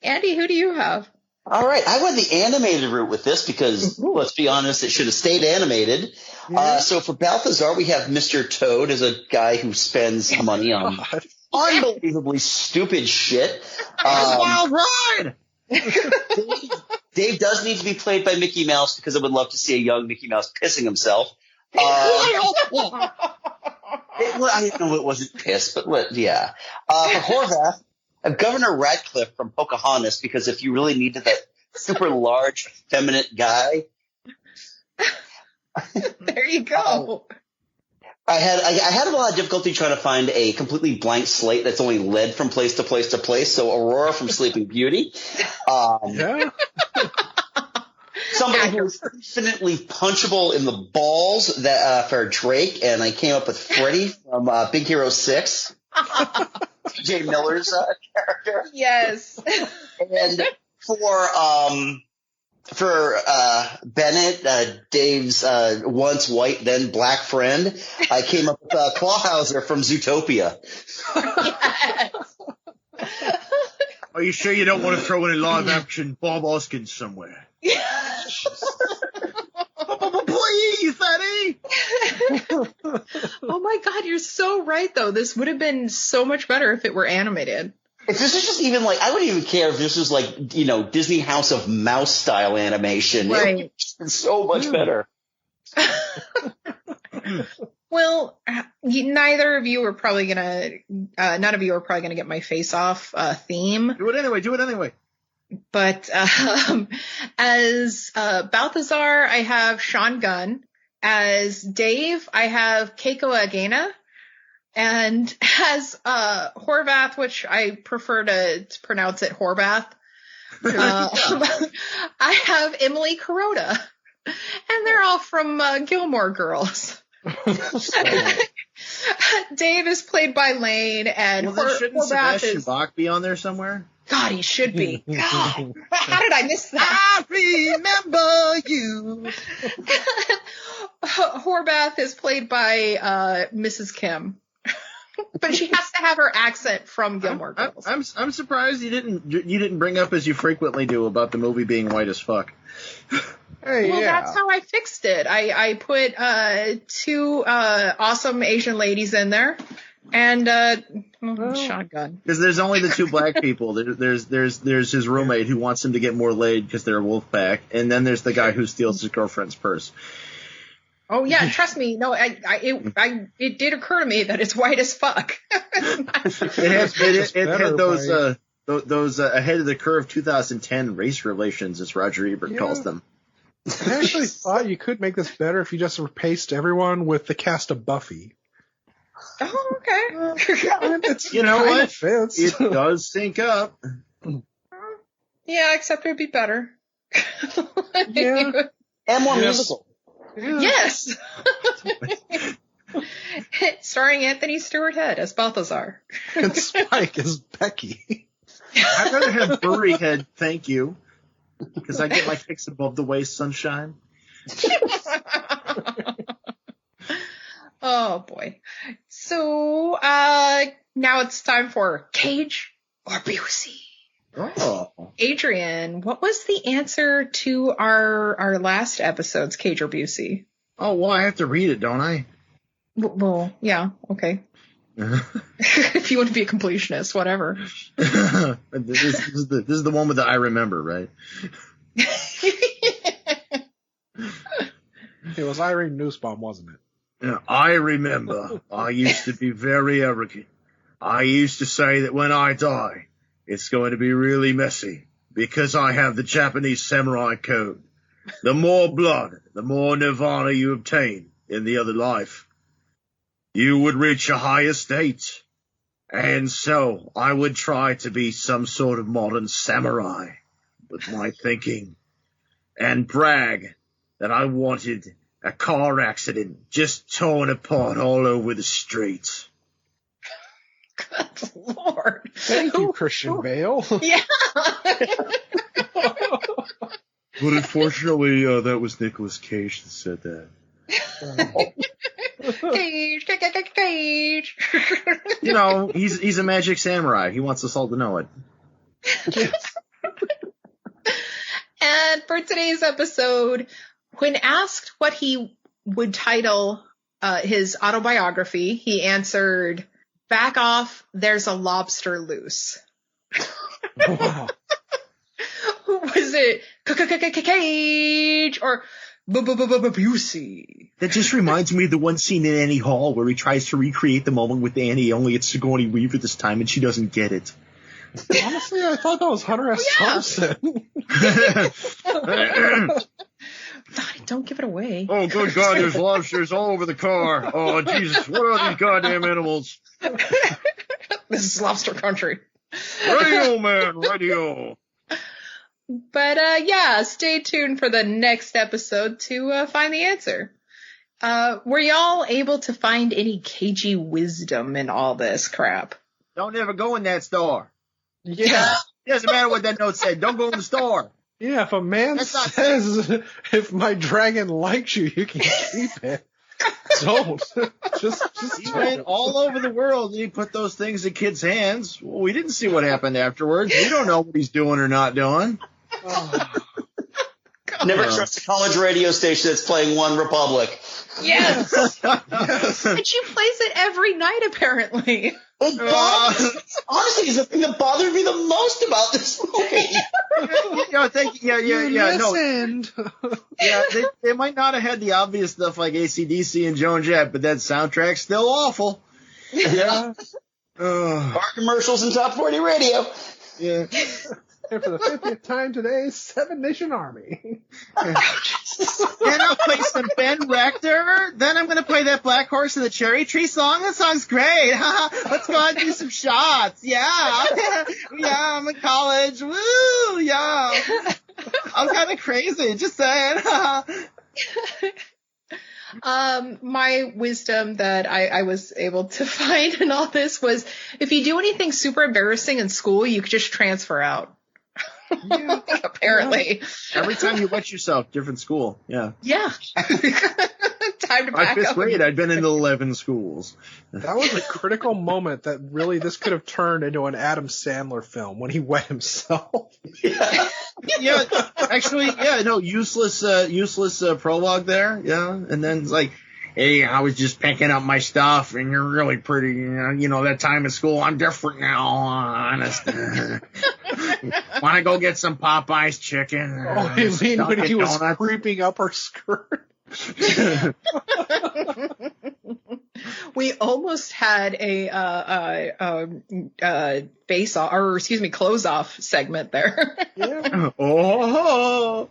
Andy, who do you have? All right, I went the animated route with this because, let's be honest, it should have stayed animated. Yeah. So for Balthazar, we have Mr. Toad as a guy who spends money on unbelievably stupid shit. Wild ride! Dave does need to be played by Mickey Mouse because I would love to see a young Mickey Mouse pissing himself. I know it wasn't piss, but yeah. For Horvath, Governor Radcliffe from Pocahontas, because if you really needed that super large, feminine guy. There you go. I had a lot of difficulty trying to find a completely blank slate that's only led from place to place to place. So Aurora from Sleeping Beauty. Yeah. Somebody who's infinitely punchable in the balls that for Drake, and I came up with Freddy from Big Hero 6. T.J. Miller's character. Yes. And for Bennett, Dave's once white, then black friend, I came up with Clawhauser from Zootopia. Yes. Are you sure you don't want to throw in a live action Bob Hoskins somewhere? Please, Eddie! Oh my God, you're so right though. This would have been so much better if it were animated. If this is just even like, I wouldn't even care if this was like, Disney House of Mouse style animation. Right. It would have been so much better. Well, neither of you are probably gonna, none of you are probably gonna get my face off theme. Do it anyway. But as Balthazar, I have Sean Gunn. As Dave, I have Keiko Agena. And as Horvath, which I prefer to pronounce it Horvath, I have Emily Kuroda. And they're all from Gilmore Girls. Dave is played by Lane, and shouldn't Sebastian Bach be on there somewhere? God, he should be. God, how did I miss that? I remember you. Horvath is played by Mrs. Kim, but she has to have her accent from Gilmore Girls. I'm surprised you didn't bring up, as you frequently do, about the movie being white as fuck. Hey, Well, yeah. that's how I fixed it. I put two awesome Asian ladies in there, and shotgun. Because there's only the two black people. There's his roommate who wants him to get more laid because they're a wolf pack, and then there's the guy who steals his girlfriend's purse. Oh yeah, trust me. No, it did occur to me that it's white as fuck. It had those ahead of the curve 2010 race relations, as Roger Ebert calls them. I actually thought you could make this better if you just replaced everyone with the cast of Buffy. Oh, okay. You know what? Fits. It does sync up. Yeah, except it would be better. Yeah. And more musical. Yeah. Yes. Starring Anthony Stewart Head as Balthazar. And Spike is Becky. I'd rather have Furry Head, thank you. Because I get my kicks above the waist, sunshine. Oh boy. So now it's time for Cage or Busey. Oh. Adrian, what was the answer to our last episode's Cage or Busey? Oh, well, I have to read it, don't I? Well, yeah, okay. If you want to be a completionist, whatever. This is the one with the I remember, right? It was Irene Nussbaum, wasn't it? Yeah, I remember. I used to be very arrogant. I used to say that when I die, it's going to be really messy because I have the Japanese samurai code. The more blood, the more nirvana you obtain in the other life. You would reach a higher state. And so I would try to be some sort of modern samurai with my thinking and brag that I wanted a car accident just torn apart all over the streets. Good Lord. Thank you, Christian Bale. Yeah. But unfortunately, that was Nicolas Cage that said that. Cage. You know, he's a magic samurai. He wants us all to know it. And for today's episode, when asked what he would title his autobiography, he answered, "Back off, there's a lobster loose." Wow. Was it Cage or Busey? That just reminds me of the one scene in Annie Hall where he tries to recreate the moment with Annie, only it's Sigourney Weaver this time, and she doesn't get it. Honestly, I thought that was Hunter S. Yeah. Thompson. Donnie, don't give it away. Oh, good God, there's lobsters all over the car. Oh, Jesus, what are these goddamn animals? This is lobster country. Radio, man, radio. But yeah, stay tuned for the next episode to find the answer. Were y'all able to find any cagey wisdom in all this crap? Don't ever go in that store. Yeah. Doesn't matter what that note said. Don't go in the store. Yeah, if a man says, if my dragon likes you, you can keep it. Don't. Just He went all over the world and he put those things in kids' hands. Well, we didn't see what happened afterwards. We don't know what he's doing or not doing. Never trust a college radio station that's playing One Republic. Yes. And she plays it every night, apparently. Honestly, is the thing that bothered me the most about this movie. Listened. Yeah, they might not have had the obvious stuff like AC/DC and Joan Jett, but that soundtrack's still awful. Yeah. Bar commercials and top 40 radio. Yeah. And for the 50th time today, Seven Nation Army. Then I'll play some Ben Rector. Then I'm going to play that Black Horse and the Cherry Tree song. That song's great. Let's go out and do some shots. Yeah. Yeah, I'm in college. Woo. Yeah. I'm kind of crazy. Just saying. My wisdom that I was able to find in all this was if you do anything super embarrassing in school, you could just transfer out. Yeah. Apparently. Every time you wet yourself, different school. Yeah. Yeah. Time to By back fifth up. grade, I'd been in 11 schools. That was a critical moment that really this could have turned into an Adam Sandler film when he wet himself. Yeah, actually, yeah, no, useless prologue there, yeah, and then it's like, hey, I was just picking up my stuff, and you're really pretty, you know, that time in school, I'm different now, honest. Want to go get some Popeye's chicken? Oh, you mean when he was donuts? creeping up her skirt? We almost had a close off segment there. Yeah. Oh,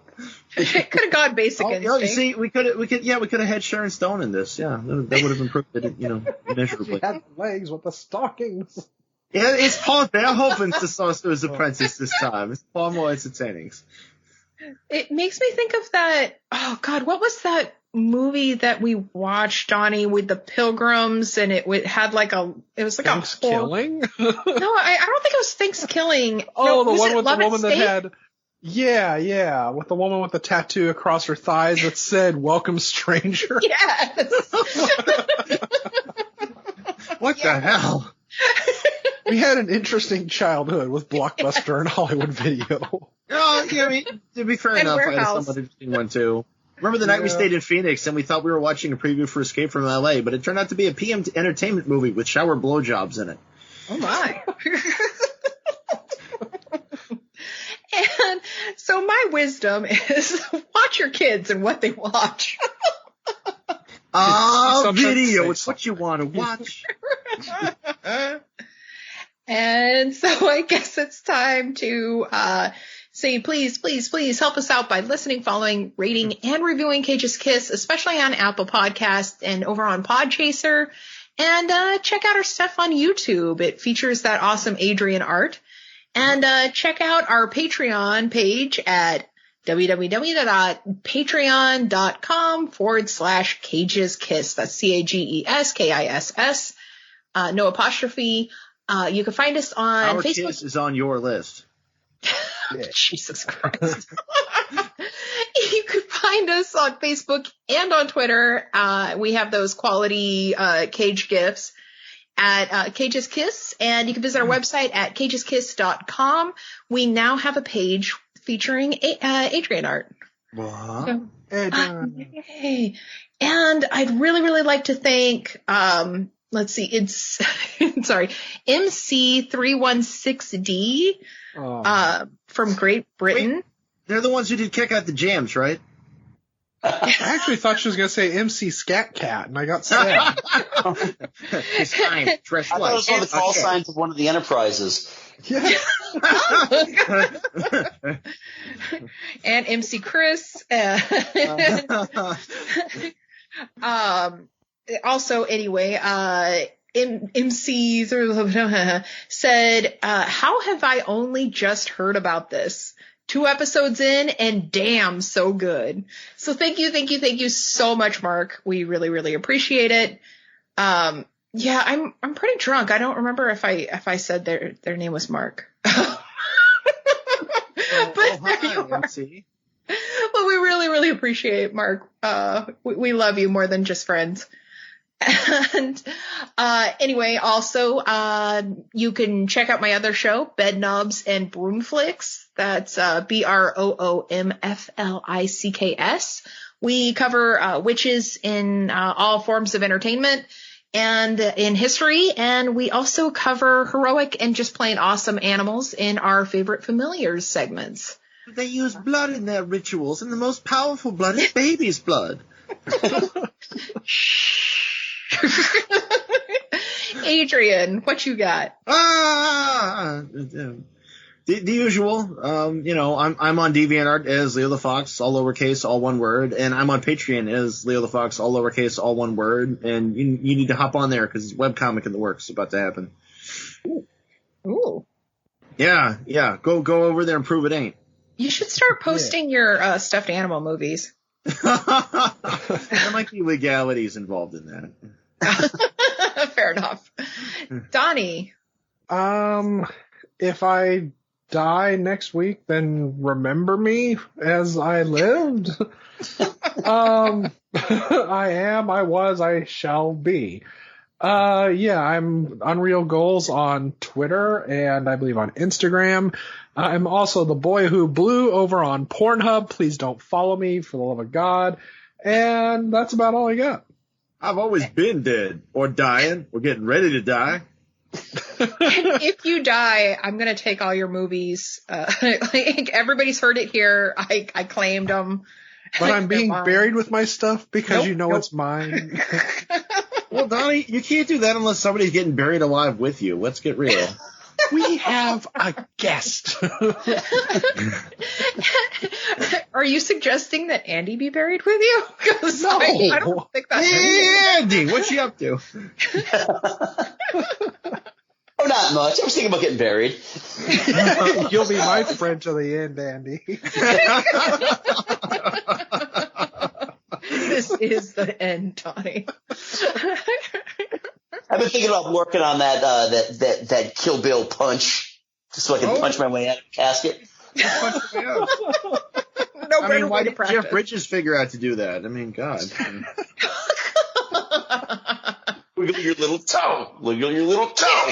It could have gone basic oh, instinct. you see, we could have had Sharon Stone in this, yeah, that would have improved it, you know, immeasurably. She had legs with the stockings. Yeah, it's Paul Verhoeven's The Sorcerer's Apprentice this time. It's far more entertaining. It makes me think of that. Oh God, what was that movie that we watched, Donnie, with the pilgrims, and it had like it was like Thanksgiving? No, I don't think it was Thanksgiving. Oh, no, the was one it with the Love and woman that Steak? had. Yeah, with the woman with the tattoo across her thighs that said "Welcome, stranger." Yes. What the hell? We had an interesting childhood with Blockbuster and Hollywood Video. Oh, yeah, I mean, to be fair And enough, I had Warehouse. a somewhat interesting one too. Remember the night we stayed in Phoenix and we thought we were watching a preview for Escape from LA, but it turned out to be a PM entertainment movie with shower blowjobs in it. Oh my. And so my wisdom is watch your kids and what they watch. Video, it's what you want to watch. And so I guess it's time to say please help us out by listening, following, rating, and reviewing Cage's Kiss, especially on Apple Podcasts and over on Podchaser. And check out our stuff on YouTube. It features that awesome Adrian art. And check out our Patreon page at www.patreon.com/CagesKiss. That's CAGESKISS. No apostrophe. You can find us on Our Facebook. Kiss is on your list. Jesus Christ. You can find us on Facebook and on Twitter. We have those quality Cage gifts at Cage's Kiss, and you can visit our website at cageskiss.com. We now have a page featuring Adrian art. What? So, Adrian. yay. And I'd really, really like to thank, let's see, it's, sorry, MC316D from Great Britain. Wait, they're the ones who did Kick Out the Jams, right? I actually thought she was going to say MC Scat Cat, and I got sad. It's time. Fresh I thought it was light. one of the call signs of one of the enterprises. Yeah. And MC Chris. Also, anyway, MC said, how have I only just heard about this? 2 episodes in, and damn, so good. So thank you so much, Mark. We really, really appreciate it. Yeah, I'm pretty drunk. I don't remember if I said their name was Mark. But there you are. MC. Well, we really, really appreciate it, Mark. We love you more than just friends. And anyway, also, you can check out my other show, Bed Knobs and Broomflicks. That's BROOMFLICKS. We cover witches in all forms of entertainment and in history, and we also cover heroic and just plain awesome animals in our favorite familiars segments. They use blood in their rituals, and the most powerful blood is baby's blood. Adrian, what you got? The usual. I'm on DeviantArt as Leo the Fox, all lowercase, all one word, and I'm on Patreon as Leo the Fox, all lowercase, all one word. And you need to hop on there because webcomic in the works is about to happen. Ooh. Yeah. Go over there and prove it ain't. You should start posting your stuffed animal movies. There might be legalities involved in that. Fair enough. Donnie. If I die next week, then remember me as I lived. I am, I was, I shall be. I'm Unreal Goals on Twitter and I believe on Instagram. I'm also the boy who blew over on Pornhub. Please don't follow me for the love of God. And that's about all I got. I've always been dead or dying or getting ready to die. And if you die, I'm going to take all your movies. Like everybody's heard it here. I claimed them. But I'm being buried with my stuff because nope. It's mine. Well, Donnie, you can't do that unless somebody's getting buried alive with you. Let's get real. We have a guest. Are you suggesting that Andy be buried with you? Because no. I don't think that's Andy, what's she up to? Oh, not much. I was thinking about getting buried. You'll be my friend to the end, Andy. This is the end, Donnie. I've been thinking about working on that Kill Bill punch, just so I can punch my way out of the casket. Why did Jeff Bridges figure out to do that? I mean, God. Wiggle your little toe. Wiggle your little toe.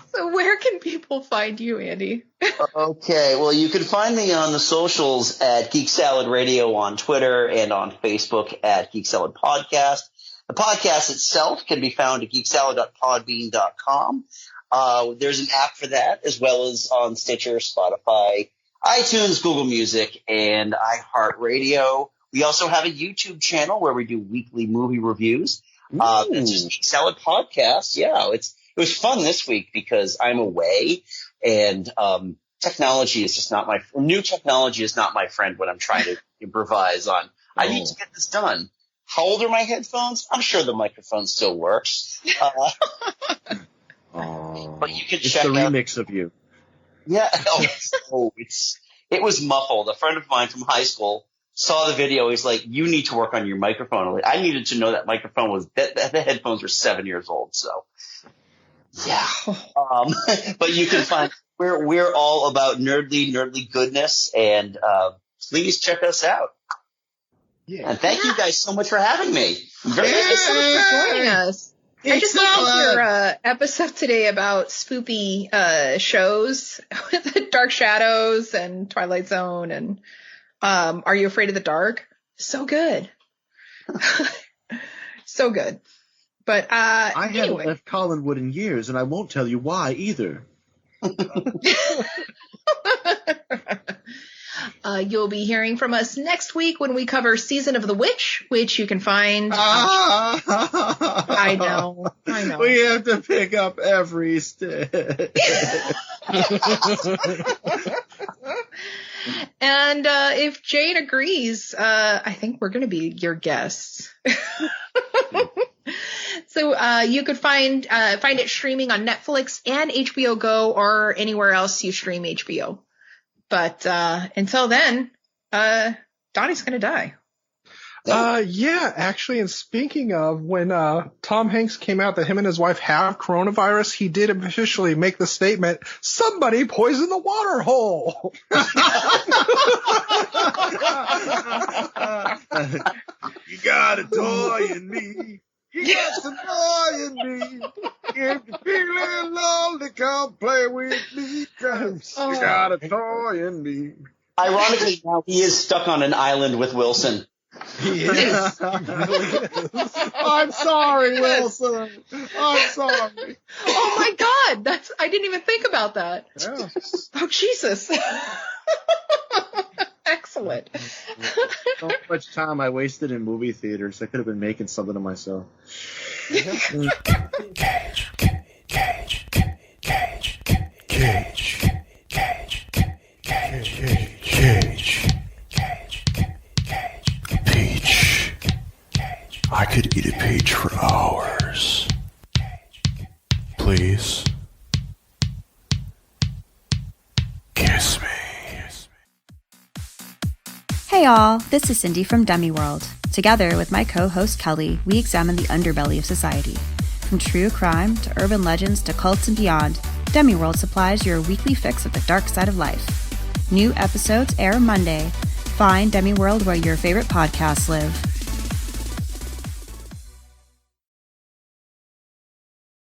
So where can people find you, Andy? Okay, well, you can find me on the socials at Geek Salad Radio on Twitter and on Facebook at Geek Salad Podcast. The podcast itself can be found at geeksalad.podbean.com. There's an app for that, as well as on Stitcher, Spotify, iTunes, Google Music, and iHeartRadio. We also have a YouTube channel where we do weekly movie reviews. It's just Geek Salad Podcast. Yeah, it was fun this week because I'm away, and technology is just not new technology is not my friend when I'm trying to improvise on. I need to get this done. How old are my headphones? I'm sure the microphone still works. But you can check the out remix of you. Yeah. It was muffled. A friend of mine from high school saw the video. He's like, "You need to work on your microphone." I needed to know that microphone was the headphones were 7 years old. So, yeah. But you can find we're all about nerdly goodness, and please check us out. Yeah. And thank you guys so much for having me. Thank you so much for joining us. I just love your episode today about spoopy shows with Dark Shadows and Twilight Zone and Are You Afraid of the Dark? So good. So good. But I anyway. haven't left Collinwood in years, and I won't tell you why either. You'll be hearing from us next week when we cover Season of the Witch, which you can find. I know. We have to pick up every stick. And if Jane agrees, I think we're going to be your guests. So you could find it streaming on Netflix and HBO Go or anywhere else you stream HBO. But until then, Donnie's going to die. Yeah, actually, and speaking of, when Tom Hanks came out that him and his wife have coronavirus, he did officially make the statement, somebody poisoned the water hole. You got a toy in me. You got some toy in me. If you're feeling lonely, come play with me. 'Cause you got a toy in me. Ironically, now he is stuck on an island with Wilson. He is. I'm sorry, Wilson. I'm sorry. Oh my God, I didn't even think about that. Yeah. Oh Jesus. Excellent. So much time I wasted in movie theaters. I could have been making something of myself. Cage, cage, cage, cage, cage, cage, cage, peach. I could eat a peach for hours. Please. Kiss me. Hey all, this is Cindy from Demiworld. Together with my co-host Kelly, we examine the underbelly of society. From true crime to urban legends to cults and beyond, Demiworld supplies your weekly fix of the dark side of life. New episodes air Monday. Find Demiworld where your favorite podcasts live.